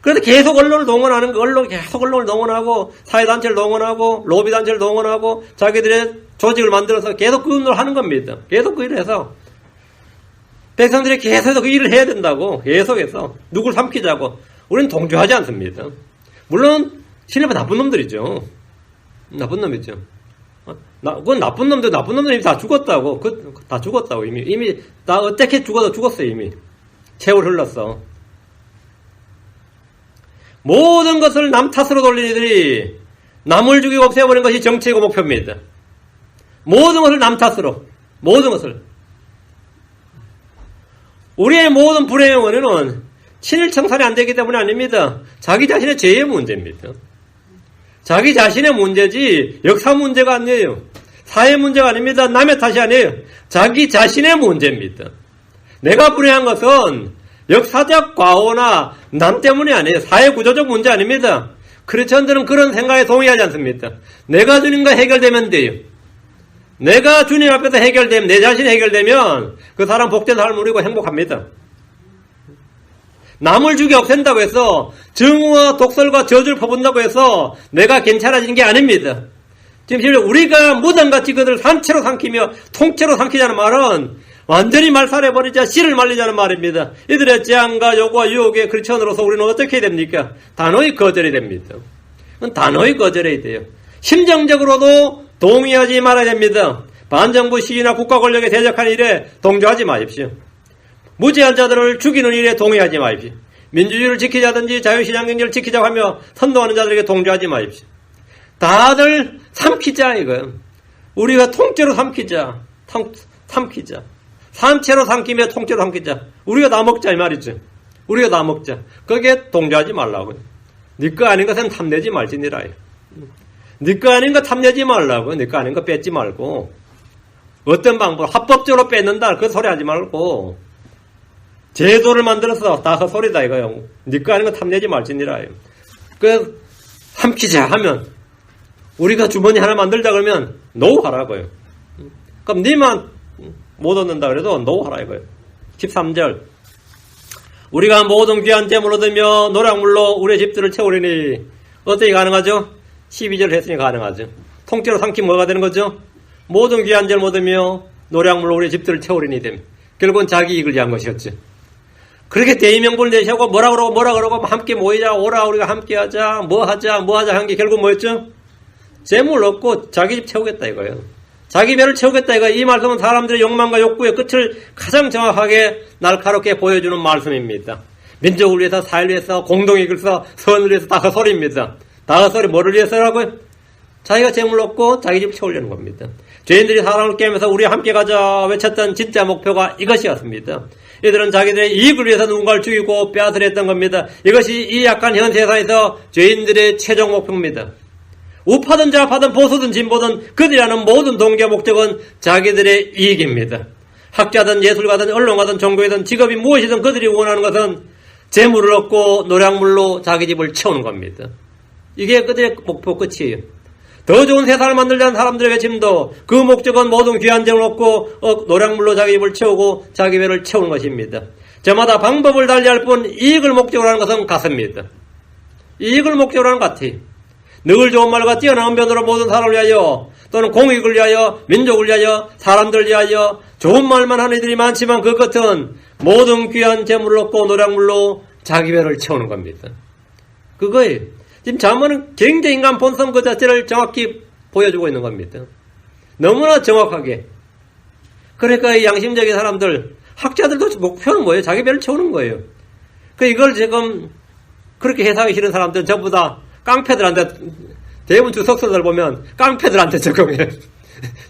그래서 계속 언론을 동원하는 거, 계속 언론을 동원하고 사회단체를 동원하고 로비단체를 동원하고 자기들의 조직을 만들어서 계속 그 일을 하는 겁니다. 계속 그 일을 해서 백성들이 계속해서 그 일을 해야 된다고 계속해서 누굴 삼키자고. 우리는 동조하지 않습니다. 물론 친일파 나쁜 놈들이죠. 나쁜 놈이죠. 그건 나쁜 놈들이 다 죽었다고. 다 죽었다고 이미 다 어떻게 죽었어요 이미. 세월 흘렀어. 모든 것을 남 탓으로 돌리는 이들이 남을 죽이고 없애버리는 것이 정치이고 목표입니다. 모든 것을 남 탓으로. 모든 것을. 우리의 모든 불행의 원인은 친일 청산이 안 되기 때문이 아닙니다. 자기 자신의 죄의 문제입니다. 자기 자신의 문제지 역사 문제가 아니에요. 사회 문제가 아닙니다. 남의 탓이 아니에요. 자기 자신의 문제입니다. 내가 불행한 것은 역사적 과오나 남 때문이 아니에요. 사회구조적 문제 아닙니다. 크리스천들은 그런 생각에 동의하지 않습니다. 내가 주님과 해결되면 돼요. 내가 주님 앞에서 해결되면, 내 자신이 해결되면 그 사람 복된 삶을 누리고 행복합니다. 남을 죽여 없앤다고 해서 정의와 독설과 저주를 퍼붓는다고 해서 내가 괜찮아지는 게 아닙니다. 지금 우리가 무덤같이 그들을 산채로 삼키며 통째로 삼키자는 말은 완전히 말살해버리자 씨를 말리자는 말입니다. 이들의 재앙과 요구와 유혹에 크리스천으로서 우리는 어떻게 해야 됩니까? 단호히 거절해야 됩니다. 단호히 거절해야 돼요. 심정적으로도 동의하지 말아야 됩니다. 반정부 시위나 국가 권력에 대적하는 일에 동조하지 마십시오. 무지한 자들을 죽이는 일에 동의하지 마십시오. 민주주의를 지키자든지 자유시장 경제를 지키자고 하며 선동하는 자들에게 동조하지 마십시오. 다들 삼키자 이거예요. 우리가 통째로 삼키자. 삼키자. 산채로 삼키며 통째로 삼키자. 우리가 다 먹자 이 말이죠. 우리가 다 먹자. 거기에 동조하지 말라고요. 네 거 아닌 것은 탐내지 말지니라. 네 거 아닌 거 탐내지 말라고. 네 거 아닌 거 뺏지 말고. 어떤 방법 합법적으로 뺏는다 그 소리 하지 말고 제도를 만들어서 다 헛소리다 이거요. 네 거 아닌 거 탐내지 말지니라. 그 삼키자 하면 우리가 주머니 하나 만들자 그러면 노하라고요. 그럼 니만 못 얻는다 그래도 노하라 이거예요. 13절 우리가 모든 귀한 재물 얻으며 노량물로 우리의 집들을 채우리니 어떻게 가능하죠? 12절 했으니 가능하죠. 통째로 삼키면 뭐가 되는 거죠? 모든 귀한 재물 얻으며 노량물로 우리의 집들을 채우리니 됨. 결국은 자기 이익을 위한 것이었죠. 그렇게 대의명분을 내시고 뭐라 그러고 함께 모이자 오라 우리가 함께 하자 뭐 하자 한 게 결국 뭐였죠? 재물 얻고 자기 집 채우겠다 이거예요. 자기 배를 채우겠다 이거. 이 말씀은 사람들의 욕망과 욕구의 끝을 가장 정확하게 날카롭게 보여주는 말씀입니다. 민족을 위해서 사회를 위해서 공동이익을 위해서 선을 위해서 다 헛소리입니다. 다 헛소리 뭐를 위해서라고요? 자기가 재물 얻고 자기 집 채우려는 겁니다. 죄인들이 사랑을 깨면서 우리 함께 가자 외쳤던 진짜 목표가 이것이었습니다. 이들은 자기들의 이익을 위해서 누군가를 죽이고 빼앗으려 겁니다. 이것이 이 약한 현 세상에서 죄인들의 최종 목표입니다. 우파든 좌파든 보수든 진보든 그들이 하는 모든 동기와 목적은 자기들의 이익입니다. 학자든 예술가든 언론가든 종교이든 직업이 무엇이든 그들이 원하는 것은 재물을 얻고 노량물로 자기 집을 채우는 겁니다. 이게 그들의 목표 끝이에요. 더 좋은 세상을 만들자는 사람들의 외침도 그 목적은 모든 귀한 재물을 얻고 노량물로 자기 집을 채우고 자기 배를 채우는 것입니다. 저마다 방법을 달리할 뿐 이익을 목적으로 하는 것은 같습니다. 이익을 목적으로 하는 것 같아요. 늘 좋은 말과 뛰어난 변으로 모든 사람을 위하여 또는 공익을 위하여 민족을 위하여 사람들을 위하여 좋은 말만 하는 이들이 많지만 그 끝은 모든 귀한 재물을 얻고 노량물로 자기 배를 채우는 겁니다. 그거예요. 지금 잠언은 굉장히 인간 본성 그 자체를 정확히 보여주고 있는 겁니다. 너무나 정확하게. 그러니까 이 양심적인 사람들 학자들도 목표는 뭐예요? 자기 배를 채우는 거예요. 이걸 지금 그렇게 해석하기 싫은 사람들은 전부 다 깡패들한테 대부분 주석서들 보면 깡패들한테 적용해요.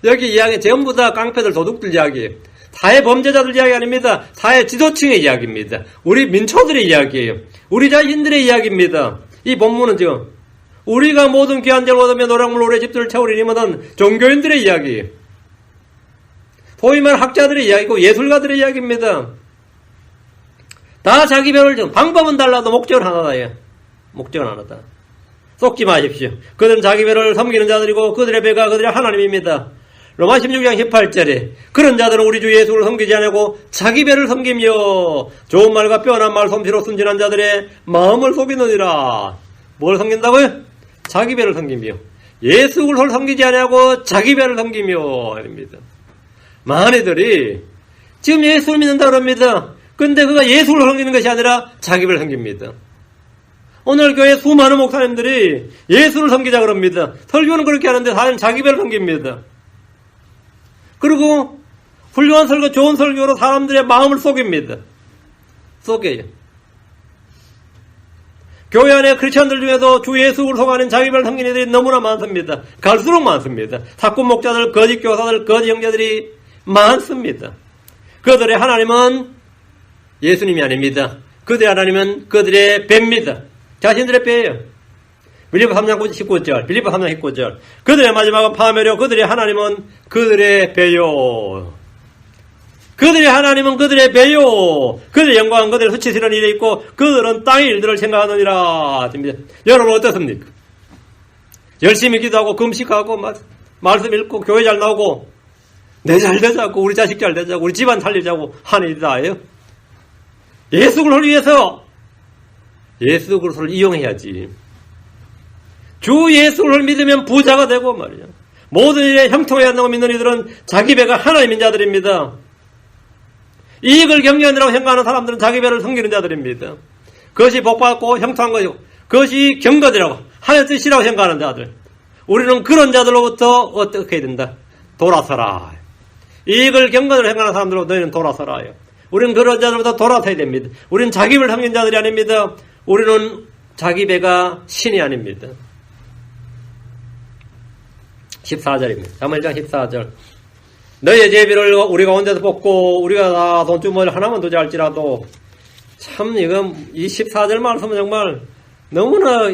여기 이야기 전부 다 깡패들 도둑들 이야기예요. 사회 범죄자들 이야기 아닙니다. 사회 지도층의 이야기입니다. 우리 민초들의 이야기예요. 우리 자신들의 이야기입니다. 이 본문은 지금 우리가 모든 귀한 절 얻으며 노량물 오래 집들을 채우리니만은 종교인들의 이야기예요. 소위 말 학자들의 이야기고 예술가들의 이야기입니다. 다 자기 배를 좀 방법은 달라도 목적은 하나다. 목적은 하나다. 속지 마십시오. 그들은 자기 배를 섬기는 자들이고 그들의 배가 그들의 하나님입니다. 로마 16장 18절에 그런 자들은 우리 주 예수를 섬기지 않고 자기 배를 섬기며 좋은 말과 뼈난 말 솜씨로 순진한 자들의 마음을 속이느니라. 뭘 섬긴다고요? 자기 배를 섬기며 예수를 섬기지 않고 자기 배를 섬기며 아닙니다. 많이들이 지금 예수를 믿는다 그럽니다. 근데 그가 예수를 섬기는 것이 아니라 자기 배를 섬깁니다. 오늘 교회 수많은 목사님들이 예수를 섬기자 그럽니다. 설교는 그렇게 하는데 사실은 자기 배를 섬깁니다. 그리고 훌륭한 설교, 좋은 설교로 사람들의 마음을 속입니다. 속여요. 교회 안에 크리스천들 중에도 주 예수를 속아낸 자기 배를 섬기는 이들이 너무나 많습니다. 갈수록 많습니다. 사꾼 목자들, 거짓 교사들, 거짓 형제들이 많습니다. 그들의 하나님은 예수님이 아닙니다. 그들의 하나님은 그들의 배입니다. 자신들의 배예요. 빌립보 3장 19절, 빌립보 3장 19절. 그들의 마지막은 파멸이요. 그들의 하나님은 그들의 배요. 그들의 하나님은 그들의 배요. 그들의 영광은 그들의 수치스러운 일에 있고 그들은 땅의 일들을 생각하느니라. 여러분 어떻습니까? 열심히 기도하고 금식하고 말씀 읽고 교회 잘 나오고 내 잘 되자고 우리 자식 잘 되자고 우리 집안 살리자고 하는 일이 다예요. 예수 그리스도를 위해서 예수 그리스도를 이용해야지. 주 예수를 믿으면 부자가 되고 말이야. 모든 일에 형통해야 한다고 믿는 이들은 자기 배가 하나님인 자들입니다. 이익을 경영하느라고 생각하는 사람들은 자기 배를 섬기는 자들입니다. 그것이 복받고 형통한 것이고 그것이 경거지라고 하나님의 뜻이라고 생각하는 자들. 우리는 그런 자들로부터 어떻게 해야 된다? 돌아서라. 이익을 경거지라고 생각하는 사람들로 너희는 돌아서라요. 우리는 그런 자들로부터 돌아서야 됩니다. 우리는 자기 배를 섬기는 자들이 아닙니다. 우리는 자기 배가 신이 아닙니다. 14절입니다. 사무엘장 14절. 너희의 제비를 우리 가운데서 뽑고 우리가 다 돈주머니 하나만 두자 할지라도 참 이건 이 14절 말씀은 정말 너무나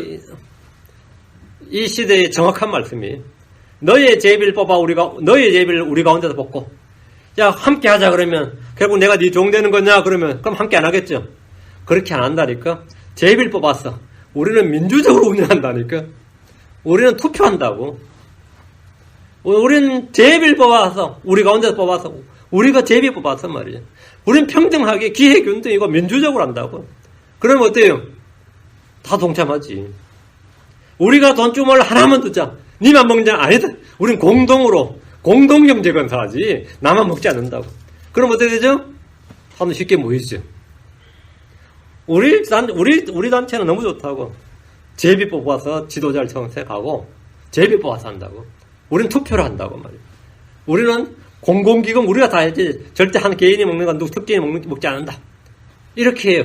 이 시대에 정확한 말씀이에요. 너희의 제비를 뽑아 너희의 제비를 우리 가운데서 뽑고 야 함께 하자 그러면 결국 내가 네 종 되는 거냐 그러면 그럼 함께 안 하겠죠. 그렇게 안 한다니까. 제비를 뽑았어. 우리는 민주적으로 운영한다니까. 우리는 투표한다고. 우리는 제비를 뽑아서 우리 가운데서 뽑아서 우리가 제비 뽑았단 말이에요. 우리는 평등하게 기회균등이고 민주적으로 한다고. 그러면 어때요? 다 동참하지. 우리가 돈주머니를 하나만 두자. 니만 먹냐? 아니다. 우린 공동으로 공동경제 건설하지. 나만 먹지 않는다고. 그럼 어떻게 되죠? 사람들 쉽게 모이죠. 우리 단체는 너무 좋다고. 제비 뽑아서 지도자를 선택하고 제비 뽑아서 한다고. 우리는 투표를 한다고 말이에요. 우리는 공공기금 우리가 다 해야지. 절대 한 개인이 먹는 건 누구 특정인이 먹지 않는다. 이렇게 해요.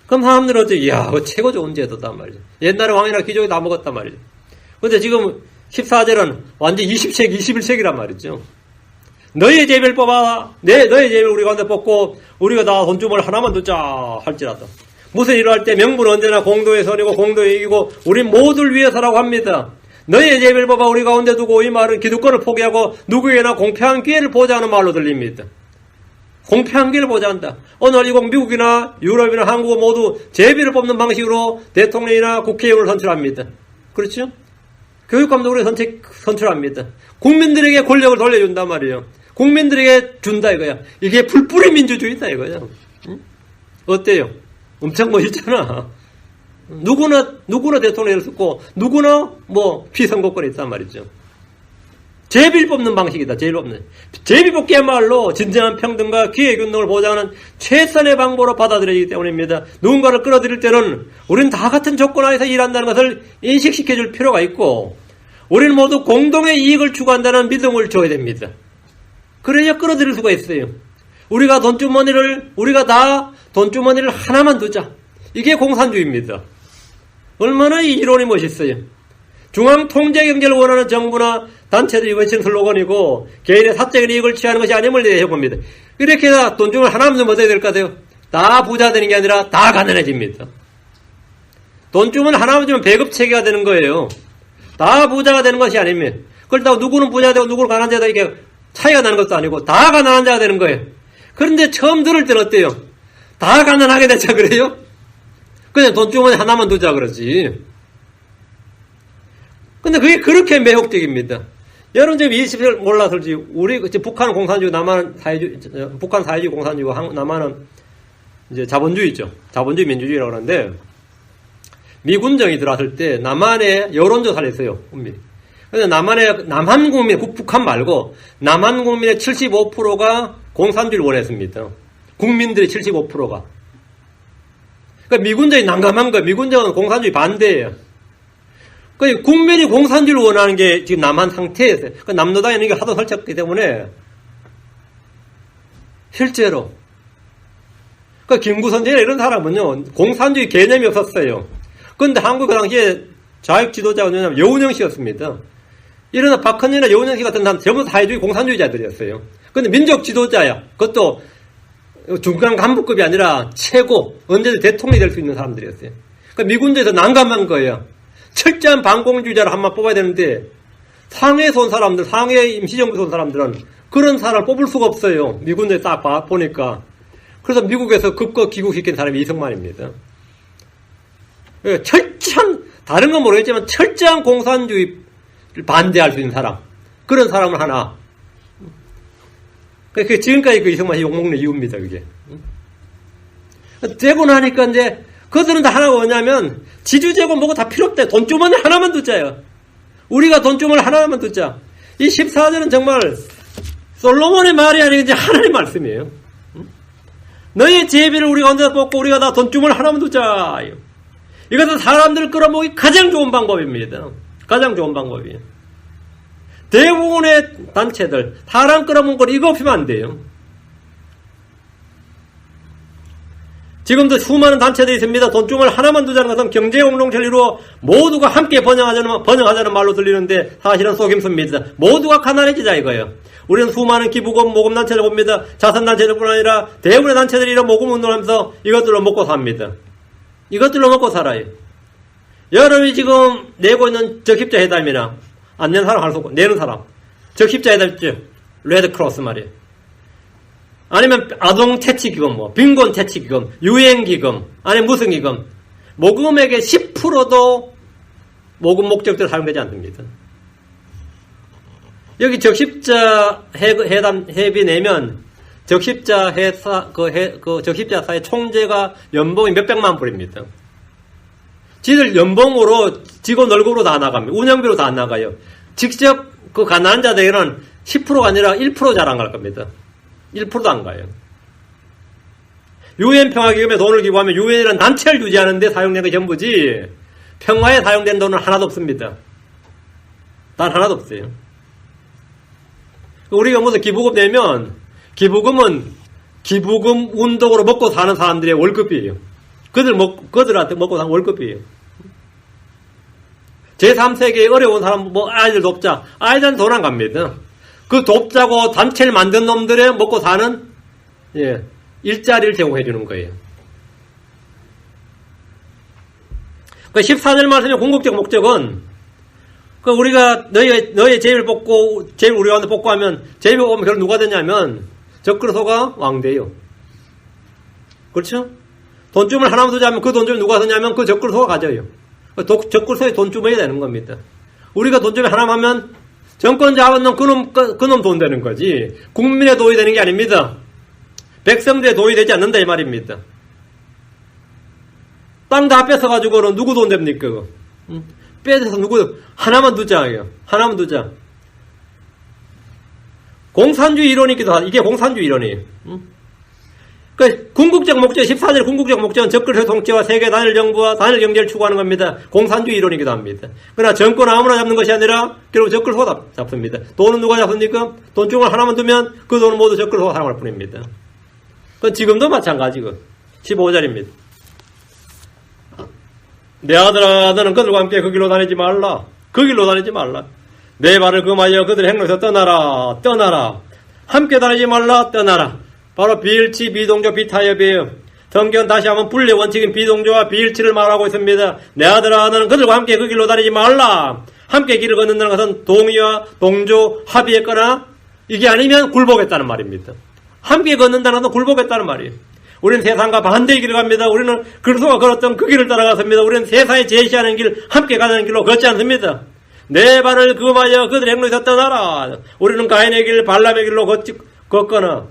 그럼 사람들은 어째 이야 그거 최고 좋은 제도단 말이죠. 옛날에 왕이나 귀족이 다 먹었단 말이죠. 근데 지금 14절은 완전 20세기 21세기란 말이죠. 너희의 제비를 뽑아 너희의 제비를 우리 가운데 뽑고 우리가 다 돈주머니 하나만 두자 할지라도 무슨 일을 할 때 명분은 언제나 공도의 선이고 공도의 이익이고 우리 모두를 위해서라고 합니다. 너희의 제비를 뽑아 우리 가운데 두고 이 말은 기득권을 포기하고 누구에게나 공평한 기회를 보자는 말로 들립니다. 공평한 기회를 보자한다. 오늘 이곳 미국이나 유럽이나 한국은 모두 제비를 뽑는 방식으로 대통령이나 국회의원을 선출합니다. 그렇죠? 교육감독을 선출합니다. 국민들에게 권력을 돌려준단 말이에요. 국민들에게 준다 이거야. 이게 풀뿌리 민주주의다 이거야. 응? 어때요? 엄청 멋있잖아. 누구나 대통령을 쓰고 누구나 피선거권이 있단 말이죠. 제비를 뽑는 방식이다. 제비 뽑기야말로 진정한 평등과 기회균등을 보장하는 최선의 방법으로 받아들여지기 때문입니다. 누군가를 끌어들일 때는 우리는 다 같은 조건 하에서 일한다는 것을 인식시켜줄 필요가 있고 우리는 모두 공동의 이익을 추구한다는 믿음을 줘야 됩니다. 그래야 끌어들일 수가 있어요. 우리가 다 돈주머니를 하나만 두자. 이게 공산주의입니다. 얼마나 이 이론이 멋있어요. 중앙통제경제를 원하는 정부나 단체들이 외친 슬로건이고 개인의 사적인 이익을 취하는 것이 아님을 내세워봅니다. 이렇게 해서 돈중을 하나만 더 어떻게 될 것 같아요? 다 부자 되는 게 아니라 다 가난해집니다. 돈 주면 하나만 주면 배급체계가 되는 거예요. 다 부자가 되는 것이 아닙니다. 그렇다고 누구는 부자 되고 누구는 가난자 되고 이게 차이가 나는 것도 아니고 다 가난한 자가 되는 거예요. 그런데 처음 들을 때는 어때요? 다 가난하게 되자 그래요? 그냥 돈 주면 하나만 두자 그러지. 근데 그게 그렇게 매혹적입니다. 여러분 지금 20일 몰라서지 우리 북한은 공산주의, 남한은 사회주의, 북한 사회주의 공산주의고 남한은 이제 자본주의죠. 자본주의 민주주의라고 하는데 미군정이 들어왔을 때 남한에 여론조사를 했어요. 그런데 남한 국민, 북한 말고 남한 국민의 75%가 공산주의를 원했습니다. 국민들의 75%가. 그러니까 미군정이 난감한 거예요. 미군정은 공산주의 반대예요. 그러니까 국민이 공산주의를 원하는 게 지금 남한 상태에서 그러니까 남노당에는 이게 하도 설쳤기 때문에 실제로 그러니까 김구선제나 이런 사람은요 공산주의 개념이 없었어요. 그런데 한국 그 당시에 좌익 지도자가 누구냐면 여운형 씨였습니다. 이런 박헌일이나 여운형 씨 같은 사람 전부 사회주의 공산주의자들이었어요. 그런데 민족 지도자야. 그것도 중간 간부급이 아니라 최고 언제든 대통령이 될 수 있는 사람들이었어요. 그러니까 미군대에서 난감한 거예요. 철저한 반공주의자를 한번 뽑아야 되는데 상해에서 온 사람들, 상해 임시정부에서 온 사람들은 그런 사람을 뽑을 수가 없어요. 미군대에 딱 보니까. 그래서 미국에서 급거 귀국시킨 사람이 이승만입니다. 철저한, 다른 건 모르겠지만 철저한 공산주의를 반대할 수 있는 사람. 그런 사람을 하나. 그게 지금까지 그 이승만이 욕먹는 이유입니다, 그게. 되고 나니까 이제 그들은 다 하나가 뭐냐면 지주재고 뭐고 다 필요 없대. 돈주머니 하나만 두자요. 우리가 돈주머니 하나만 두자. 이 14절은 정말 솔로몬의 말이 아니고 이제 하나님의 말씀이에요. 너의 제비를 우리가 얹어서 뽑고 우리가 다 돈주머니 하나만 두자. 이것은 사람들을 끌어모으기 가장 좋은 방법입니다. 가장 좋은 방법이에요. 대부분의 단체들 사람 끌어모은 걸 이거 없으면 안 돼요. 지금도 수많은 단체들이 있습니다. 돈주머니 하나만 두자는 것은 경제공동체를 이루어 모두가 함께 번영하자는 말로 들리는데 사실은 속임수입니다. 모두가 가난해지자 이거예요. 우리는 수많은 기부금, 모금단체를 봅니다. 자선단체들뿐 아니라 대부분의 단체들이 이런 모금운동을 하면서 이것들로 먹고 삽니다. 이것들로 먹고 살아요. 여러분이 지금 내고 있는 적십자 회담이나 안 내는 사람 할 수 없고 내는 사람 적십자 회담 있죠. 레드크로스 말이에요. 아니면 아동퇴치기금, 빈곤퇴치기금, 유행기금, 아니면 무슨 기금. 모금액의 10%도 모금 목적대로 사용되지 않습니다. 여기 적십자 회담 회비 내면 적십자 회사, 적십자사의 총재가 연봉이 몇백만 불입니다. 지들 연봉으로 직원 월급으로 다 나갑니다. 운영비로 다 나가요. 직접 그 가난한 자들에게는 10%가 아니라 1% 잘 안 갈 겁니다. 1%도 안 가요. UN 평화기금에 돈을 기부하면 UN이라는 단체를 유지하는데 사용된 게 전부지 평화에 사용된 돈은 하나도 없습니다. 단 하나도 없어요. 우리가 무슨 기부금 내면 기부금은 기부금 운동으로 먹고 사는 사람들의 월급이에요. 그들한테 먹고 사는 월급이에요. 제3세계에 어려운 사람, 아이들 돕자. 아이들은 돈 안 갑니다. 그 돕자고 단체를 만든 놈들의 먹고 사는, 일자리를 제공해 주는 거예요. 그 14절 말씀의 궁극적 목적은, 우리가 너의 제비를 뽑고, 제비 우리 가운데 뽑고 하면, 제비 오면 결국 누가 되냐면, 적그리스도가 왕돼요. 그렇죠? 돈주머니 하나만 두자면 그 돈주머니 누가 쓰냐면 그 적그리스도가 가져요. 적그리스도의 돈주머니 되는 겁니다. 우리가 돈주머니 하나만 하면 정권 잡은 놈 그놈 돈 되는 거지. 국민의 돈이 되는 게 아닙니다. 백성들의 돈이 되지 않는다 이 말입니다. 땅 다 뺏어가지고는 누구 돈 됩니까? 뺏어서 누구 하나만 두자요. 하나만 두자. 공산주의 이론이기도 하다. 이게 공산주의 이론이에요. 궁극적 목적, 14절 궁극적 목적은 적그리스도 통치와 세계 단일 정부와 단일 경제를 추구하는 겁니다. 공산주의 이론이기도 합니다. 그러나 정권 아무나 잡는 것이 아니라 결국 적그리스도가 잡습니다. 돈은 누가 잡습니까? 돈주머니 하나만 두면 그 돈은 모두 적그리스도가 사용할 뿐입니다. 그건 지금도 마찬가지고 15절입니다. 내 아들아 너는 그들과 함께 그 길로 다니지 말라. 그 길로 다니지 말라. 내 발을 금하여 그들의 행로에서 떠나라. 떠나라. 함께 다니지 말라. 떠나라. 바로 비일치, 비동조, 비타협이에요. 성경 다시 한번 분리 원칙인 비동조와 비일치를 말하고 있습니다. 내 아들아, 너는 그들과 함께 그 길로 다니지 말라. 함께 길을 걷는다는 것은 동의와 동조, 합의했거나 이게 아니면 굴복했다는 말입니다. 함께 걷는다는 것은 굴복했다는 말이에요. 우리는 세상과 반대의 길을 갑니다. 우리는 그리스도가 걸었던 그 길을 따라갔습니다. 우리는 세상이 제시하는 길, 함께 가는 길로 걷지 않습니다. 내 발을 금하여 그들의 행로에서 떠나라. 우리는 가인의 길, 발람의 길로 걷거나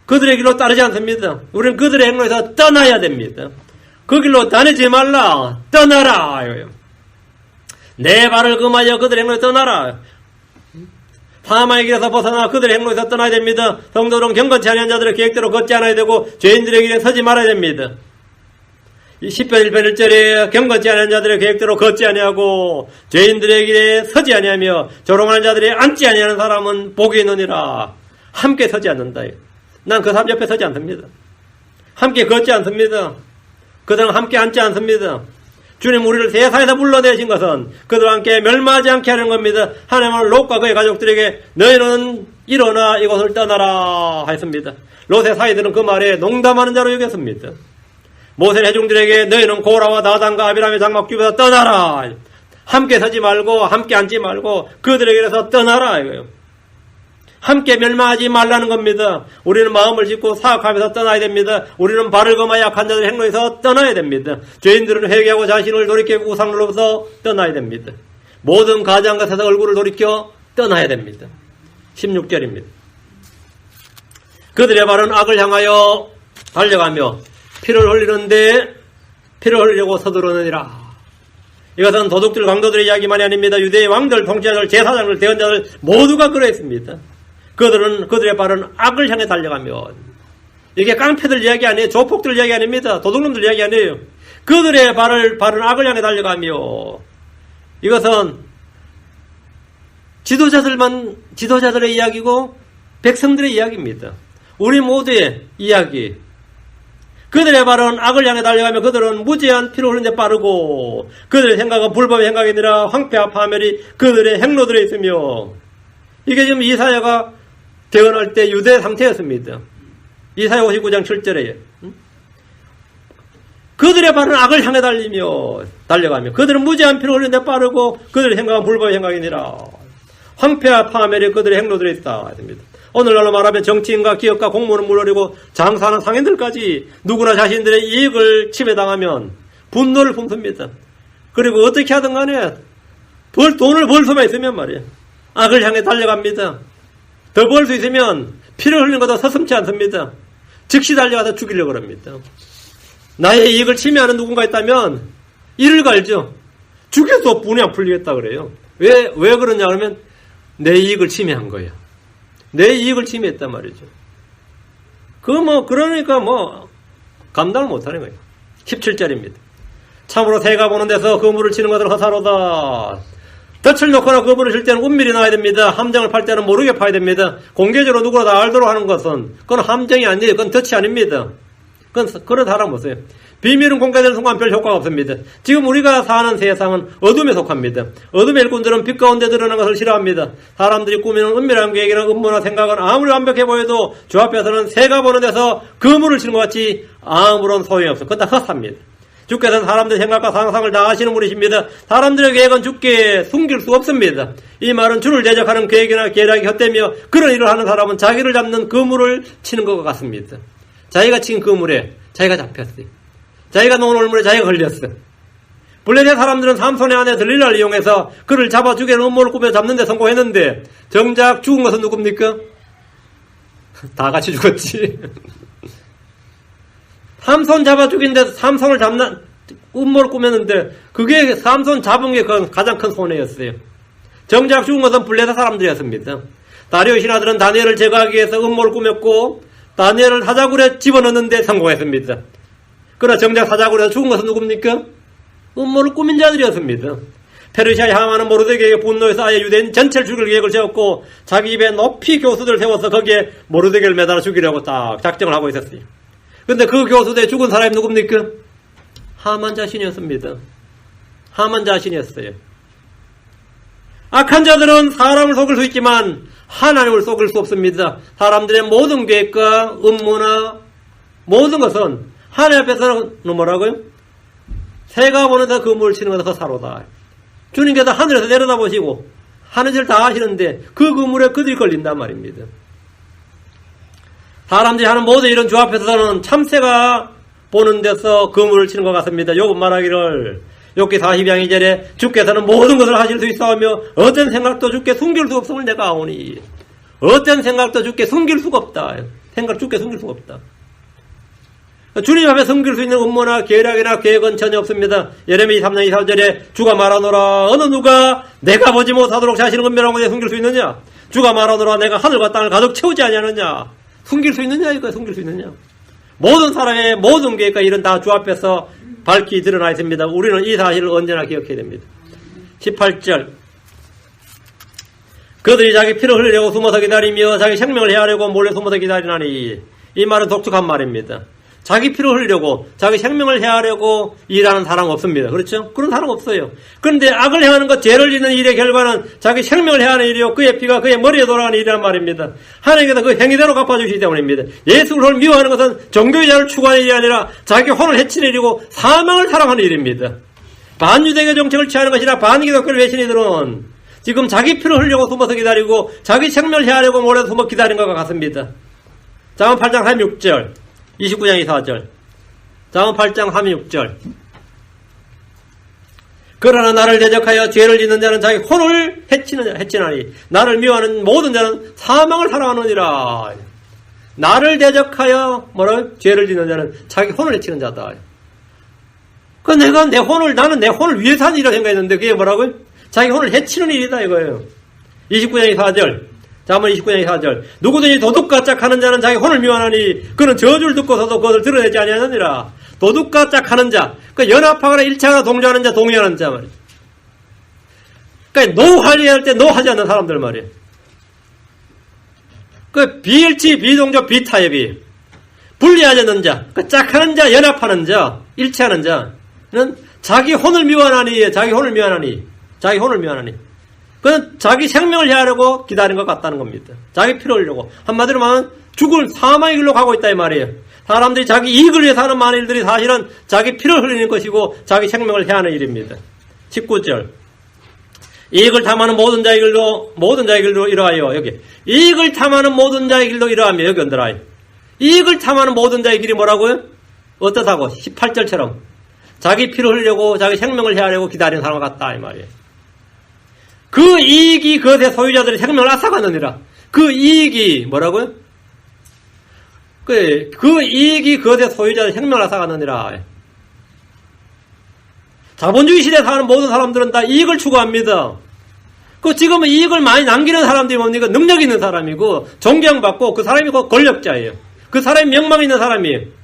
그들의 길로 따르지 않습니다. 우리는 그들의 행로에서 떠나야 됩니다. 그 길로 다니지 말라. 떠나라. 내 발을 금하여 그들의 행로에서 떠나라. 사망의 길에서 벗어나 그들의 행로에서 떠나야 됩니다. 성도들은 경건치 아니한 자들의 계획대로 걷지 않아야 되고 죄인들의 길에 서지 말아야 됩니다. 10편 1편 1절에 경건치 아니한 자들의 계획대로 걷지 아니하고 죄인들의 길에 서지 아니하며 조롱하는 자들이 앉지 아니하는 사람은 복이 있느니라. 함께 서지 않는다. 난 그 사람 옆에 서지 않습니다. 함께 걷지 않습니다. 그들은 함께 앉지 않습니다. 주님 우리를 세상에서 불러내신 것은 그들과 함께 멸망하지 않게 하는 겁니다. 하나님은 롯과 그의 가족들에게 너희는 일어나 이곳을 떠나라 했습니다. 롯의 사이들은 그 말에 농담하는 자로 여겼습니다. 모세의 회중들에게 너희는 고라와 나단과 아비람의 장막 주변에서 떠나라. 함께 서지 말고 함께 앉지 말고 그들에게서 떠나라 이거예요. 함께 멸망하지 말라는 겁니다. 우리는 마음을 짓고 사악하면서 떠나야 됩니다. 우리는 발을 금하여 약한 자들의 행로에서 떠나야 됩니다. 죄인들은 회개하고 자신을 돌이켜 우상으로부터 떠나야 됩니다. 모든 가장 것에서 얼굴을 돌이켜 떠나야 됩니다. 16절입니다. 그들의 발은 악을 향하여 달려가며 피를 흘리는데 피를 흘리려고 서두르느니라. 이것은 도둑들, 강도들의 이야기만이 아닙니다. 유대의 왕들, 통치자들, 제사장들, 대언자들 모두가 그랬습니다. 그들의 발은 악을 향해 달려가면 이게 깡패들 이야기 아니에요. 조폭들 이야기 아닙니다. 도둑놈들 이야기 아니에요. 그들의 발은 악을 향해 달려가며 이것은 지도자들의 이야기고 백성들의 이야기입니다. 우리 모두의 이야기. 그들의 발은 악을 향해 달려가며 그들은 무지한 피를 흘리는 데 빠르고 그들의 생각은 불법의 생각이 아니라 황폐와 파멸이 그들의 행로들에 있으며 이게 지금 이사야가 대언할 때 유대 상태였습니다. 이사야 59장 7절에 그들의 발은 악을 향해 달려가며 그들은 무지한 피를 흘리는 데 빠르고 그들의 생각은 불법의 생각이 아니라 황폐와 파멸이 그들의 행로들에 있다. 오늘날로 말하면 정치인과 기업가 공무원은 물론이고 장사하는 상인들까지 누구나 자신들의 이익을 침해당하면 분노를 품습니다. 그리고 어떻게 하든 간에 돈을 벌 수만 있으면 말이에요. 악을 향해 달려갑니다. 더 벌 수 있으면 피를 흘리는 것도 서슴지 않습니다. 즉시 달려가서 죽이려고 합니다. 나의 이익을 침해하는 누군가 있다면 이를 갈죠. 죽여도 분이 안 풀리겠다 그래요. 왜 그러냐 그러면 내 이익을 침해한 거예요. 내 이익을 침해했단 말이죠. 그러니까 감당을 못하는 거예요. 17절입니다. 참으로 새가 보는 데서 그물을 치는 것은 허사로다. 덫을 놓거나 그물을 칠 때는 은밀히 놔야 됩니다. 함정을 팔 때는 모르게 파야 됩니다. 공개적으로 누구나 다 알도록 하는 것은 그건 함정이 아니에요. 그건 덫이 아닙니다. 그런 사람 보세요. 비밀은 공개되는 순간 별 효과가 없습니다. 지금 우리가 사는 세상은 어둠에 속합니다. 어둠의 일꾼들은 빛 가운데 드러나는 것을 싫어합니다. 사람들이 꾸미는 은밀한 계획이나 음모나 생각은 아무리 완벽해 보여도 주 앞에서는 새가 보는 데서 그물을 치는 것 같이 아무런 소용이 없어. 그건 다 헛삽니다. 주께서는 사람들의 생각과 상상을 다 아시는 분이십니다. 사람들의 계획은 주께 숨길 수 없습니다. 이 말은 주를 대적하는 계획이나 계략이 헛되며 그런 일을 하는 사람은 자기를 잡는 그물을 치는 것 같습니다. 자기가 친 그물에 자기가 잡혔어요. 자기가 놓은 올물에 자기가 걸렸어. 블레셋 사람들은 삼손의 아내 들릴라를 이용해서 그를 잡아 죽이는 음모를 꾸며 잡는 데 성공했는데 정작 죽은 것은 누굽니까? 다 같이 죽었지. 삼손 잡아 죽인 데서 삼손을 잡는 음모를 꾸몄는데 그게 삼손 잡은 게 가장 큰 손해였어요. 정작 죽은 것은 블레셋 사람들이었습니다. 다리오 신하들은 다니엘을 제거하기 위해서 음모를 꾸몄고 다니엘을 사자굴에 집어넣는데 성공했습니다. 그러나 정작 사자굴에서 죽은 것은 누굽니까? 음모를 꾸민 자들이었습니다. 페르시아의 하만은 모르드게에게 분노해서 아예 유대인 전체를 죽일 계획을 세웠고 자기 입에 높이 교수들을 세워서 거기에 모르드게를 매달아 죽이려고 딱 작정을 하고 있었어요. 근데 그 교수대에 죽은 사람이 누굽니까? 하만 자신이었습니다. 하만 자신이었어요. 악한 자들은 사람을 속일 수 있지만 하나님을 속일 수 없습니다. 사람들의 모든 계획과 음모나 모든 것은 하나님 앞에서는 뭐라고요? 새가 보는데 그물을 치는 것은 허사로다. 주님께서 하늘에서 내려다보시고 하는 짓을 다 하시는데 그 그물에 그들이 걸린단 말입니다. 사람들이 하는 모든 이런 주 앞에서는 참새가 보는 데서 그물을 치는 것 같습니다. 욥은 말하기를 욥기 42장 2절에 주께서는 모든 것을 하실 수 있어하며 어떤 생각도 주께 숨길 수 없음을 내가 아오니. 어떤 생각도 주께 숨길 수가 없다. 생각 주께 숨길 수가 없다. 주님 앞에 숨길 수 있는 음모나 계략이나 계획은 전혀 없습니다. 예레미야 3장 24절에 주가 말하노라 어느 누가 내가 보지 못하도록 자신의 은밀한 곳에 숨길 수 있느냐. 주가 말하노라 내가 하늘과 땅을 가득 채우지 아니하느냐. 숨길 수 있느냐 이거 숨길 수 있느냐. 모든 사람의 모든 계획과 일은 다 주 앞에서 밝히 드러나 있습니다. 우리는 이 사실을 언제나 기억해야 됩니다. 18절 그들이 자기 피를 흘리려고 숨어서 기다리며 자기 생명을 해하려고 몰래 숨어서 기다리나니. 이 말은 독특한 말입니다. 자기 피를 흘리려고 자기 생명을 해하려고 일하는 사람 없습니다. 그렇죠? 그런 사람 없어요. 그런데 악을 행하는 것, 죄를 짓는 일의 결과는 자기 생명을 해하는 일이요 그의 피가 그의 머리에 돌아가는 일이란 말입니다. 하나님께서 그 행위대로 갚아주시기 때문입니다. 예수 그리스도를 미워하는 것은 종교의 자를 추구하는 일이 아니라 자기 혼을 해치는 일이고 사망을 사랑하는 일입니다. 반유대교 정책을 취하는 것이나 반기독교를 외치는 이들은 지금 자기 피를 흘리려고 숨어서 기다리고 자기 생명을 해하려고 몰래 숨어 기다리는 것과 같습니다. 잠언 8장 36절 29장 24절 잠언 8장 36절 그러나 나를 대적하여 죄를 짓는 자는 자기 혼을 해치나니 나를 미워하는 모든 자는 사망을 사랑하느니라. 나를 대적하여 죄를 짓는 자는 자기 혼을 해치는 자다. 그 나는 내 혼을 위해서 하는 일이라고 생각했는데 그게 뭐라고요? 자기 혼을 해치는 일이다 이거예요. 29장 24절 잠언 29장 24절 누구든지 도둑과 짝하는 자는 자기 혼을 미워하니 그는 저주를 듣고서도 그것을 드러내지 아니하느니라. 도둑과 짝하는 자, 그 연합하거나 일치하거나 동조하는 자, 동의하는 자 말이에요. 그러니까 노하려할 때 노하지 않는 사람들 말이에요. 그 비일치, 비동조, 비타협이 분리하지 않는 자, 그 짝하는 자, 연합하는 자, 일치하는 자는 자기 혼을 미워하니, 자기 혼을 미워하니. 그건 자기 생명을 해하려고 기다린 것 같다는 겁니다. 자기 피를 흘리려고. 한마디로 말하면 죽을 사망의 길로 가고 있다 이 말이에요. 사람들이 자기 이익을 위해서 하는 많은 일들이 사실은 자기 피를 흘리는 것이고 자기 생명을 해하는 일입니다. 19절 이익을 탐하는 모든 자의 길도 이러하여 여기 이익을 탐하는 모든 자의 길도 이러하며 여기 언더라이 이익을 탐하는 모든 자의 길이 뭐라고요? 어떻다고? 18절처럼 자기 피를 흘리려고 자기 생명을 해하려고 기다리는 사람과 같다 이 말이에요. 그 이익이 그것의 소유자들의 생명을 앗아가느니라. 그 이익이 뭐라고요? 그 이익이 그것의 소유자들의 생명을 앗아가느니라. 자본주의 시대에 사는 모든 사람들은 다 이익을 추구합니다. 그 지금은 이익을 많이 남기는 사람들이 뭡니까? 능력 있는 사람이고 존경받고 그 사람이 곧 권력자예요. 그 사람이 명망 있는 사람이에요.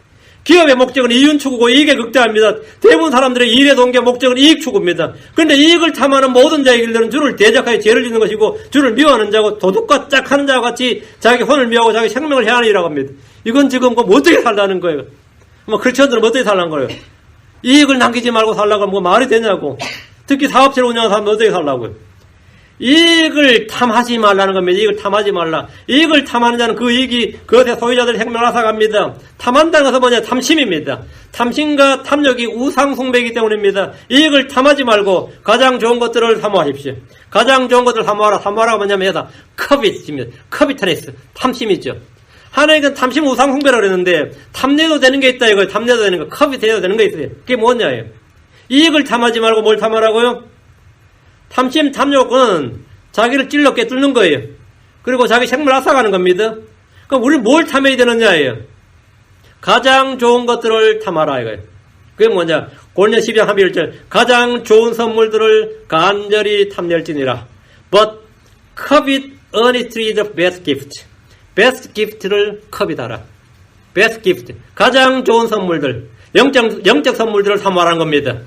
기업의 목적은 이윤 추구고 이익에 극대화합니다. 대부분 사람들의 일의 동기 목적은 이익 추구입니다. 그런데 이익을 탐하는 모든 자의 길들은 주를 대적하여 죄를 짓는 것이고 주를 미워하는 자고 도둑과 짝하는 자와 같이 자기 혼을 미워하고 자기 생명을 해하는 일이라고 합니다. 이건 지금 뭐 어떻게 살라는 거예요? 뭐 크리스천들은 어떻게 살라는 거예요? 이익을 남기지 말고 살라고 뭐 말이 되냐고. 특히 사업체를 운영하는 사람은 어떻게 살라고요? 이익을 탐하지 말라는 겁니다. 이익을 탐하지 말라. 이익을 탐하는 자는 그 이익이 그것의 소유자들의 생명을 앗아갑니다. 탐한다는 것은 뭐냐? 탐심입니다. 탐심과 탐욕이 우상숭배이기 때문입니다. 이익을 탐하지 말고 가장 좋은 것들을 사모하십시오. 가장 좋은 것들을 사모하라. 사모하라가 뭐냐면 여기다 커빗입니다. 커비터네스. 탐심이죠. 하나님은 탐심 우상숭배라고 그랬는데 탐내도 되는 게 있다 이거예요. 탐내도 되는 거. 커빗해도 되는 게 있어요. 그게 뭐냐예요. 이익을 탐하지 말고 뭘 탐하라고요? 탐심, 탐욕은 자기를 찔러 꿰뚫는 거예요. 그리고 자기 생명을 앗아가는 겁니다. 그럼 우리는 뭘 탐해야 되느냐예요. 가장 좋은 것들을 탐하라 이거예요. 그게 뭐냐? 고린도 12장 11절 가장 좋은 선물들을 간절히 탐낼지니라. But covet earnestly the best gift. best gift를 covet하라. best gift. 가장 좋은 선물들. 영적 선물들을 탐하라는 겁니다.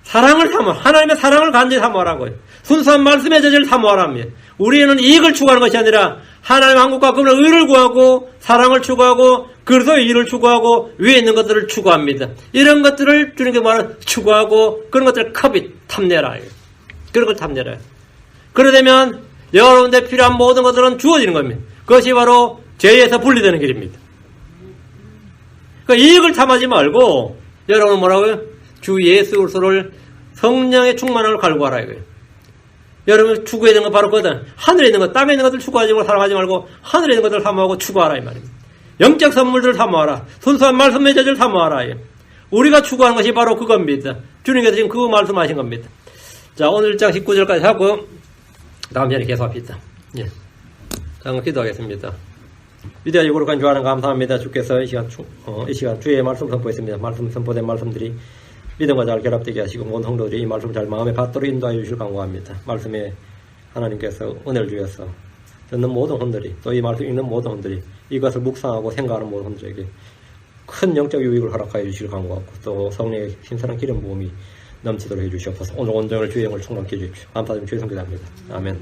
사랑을 탐하, 하나님의 사랑을 간절히 탐하라고요. 순수한 말씀의 저지를 탐하랍니다. 우리는 이익을 추구하는 것이 아니라 하나님의 한국과 그분의 의를 구하고 사랑을 추구하고 그리스도의 일을 추구하고 위에 있는 것들을 추구합니다. 이런 것들을 주님께 말하는 추구하고 그런 것들을 커빗 탐내라. 그런 걸 탐내라. 그러되면 여러분들 필요한 모든 것들은 주어지는 겁니다. 그것이 바로 죄에서 분리되는 길입니다. 그러니까 이익을 탐하지 말고 여러분은 뭐라고요? 주 예수 그리스도를 성령의 충만함을 갈구하라 이거예요. 여러분 추구해야 되는 건 바로 그거다. 하늘에 있는 것, 땅에 있는 것들 추구하지 말고 사랑하지 말고 하늘에 있는 것들을 사모하고 추구하라 이 말입니다. 영적 선물들을 사모하라. 순수한 말씀의 저주를 사모하라. 우리가 추구하는 것이 바로 그겁니다. 주님께서 지금 그 말씀하신 겁니다. 자, 오늘 1장 19절까지 하고 다음 시간에 계속합시다. 예. 자, 기도하겠습니다. 위대하고 거룩한 주 하나님 감사합니다. 주께서 이 시간 주의 말씀 선포했습니다. 말씀 선포된 말씀들이 믿음과 잘 결합되게 하시고 모든 성도들이 이 말씀을 잘 마음에 받도록 인도하여 주실 간구합니다. 말씀에 하나님께서 은혜를 주셔서 듣는 모든 혼들이 또 이 말씀 읽는 모든 혼들이 이것을 묵상하고 생각하는 모든 혼들에게 큰 영적 유익을 허락하여 주실 간구하고 또 성령의 신선한 기름 부음이 넘치도록 해주시옵소서. 오늘 온전을 주의 영을 충만케 해주십시오. 감사드리며 주의 성기도합니다. 아멘.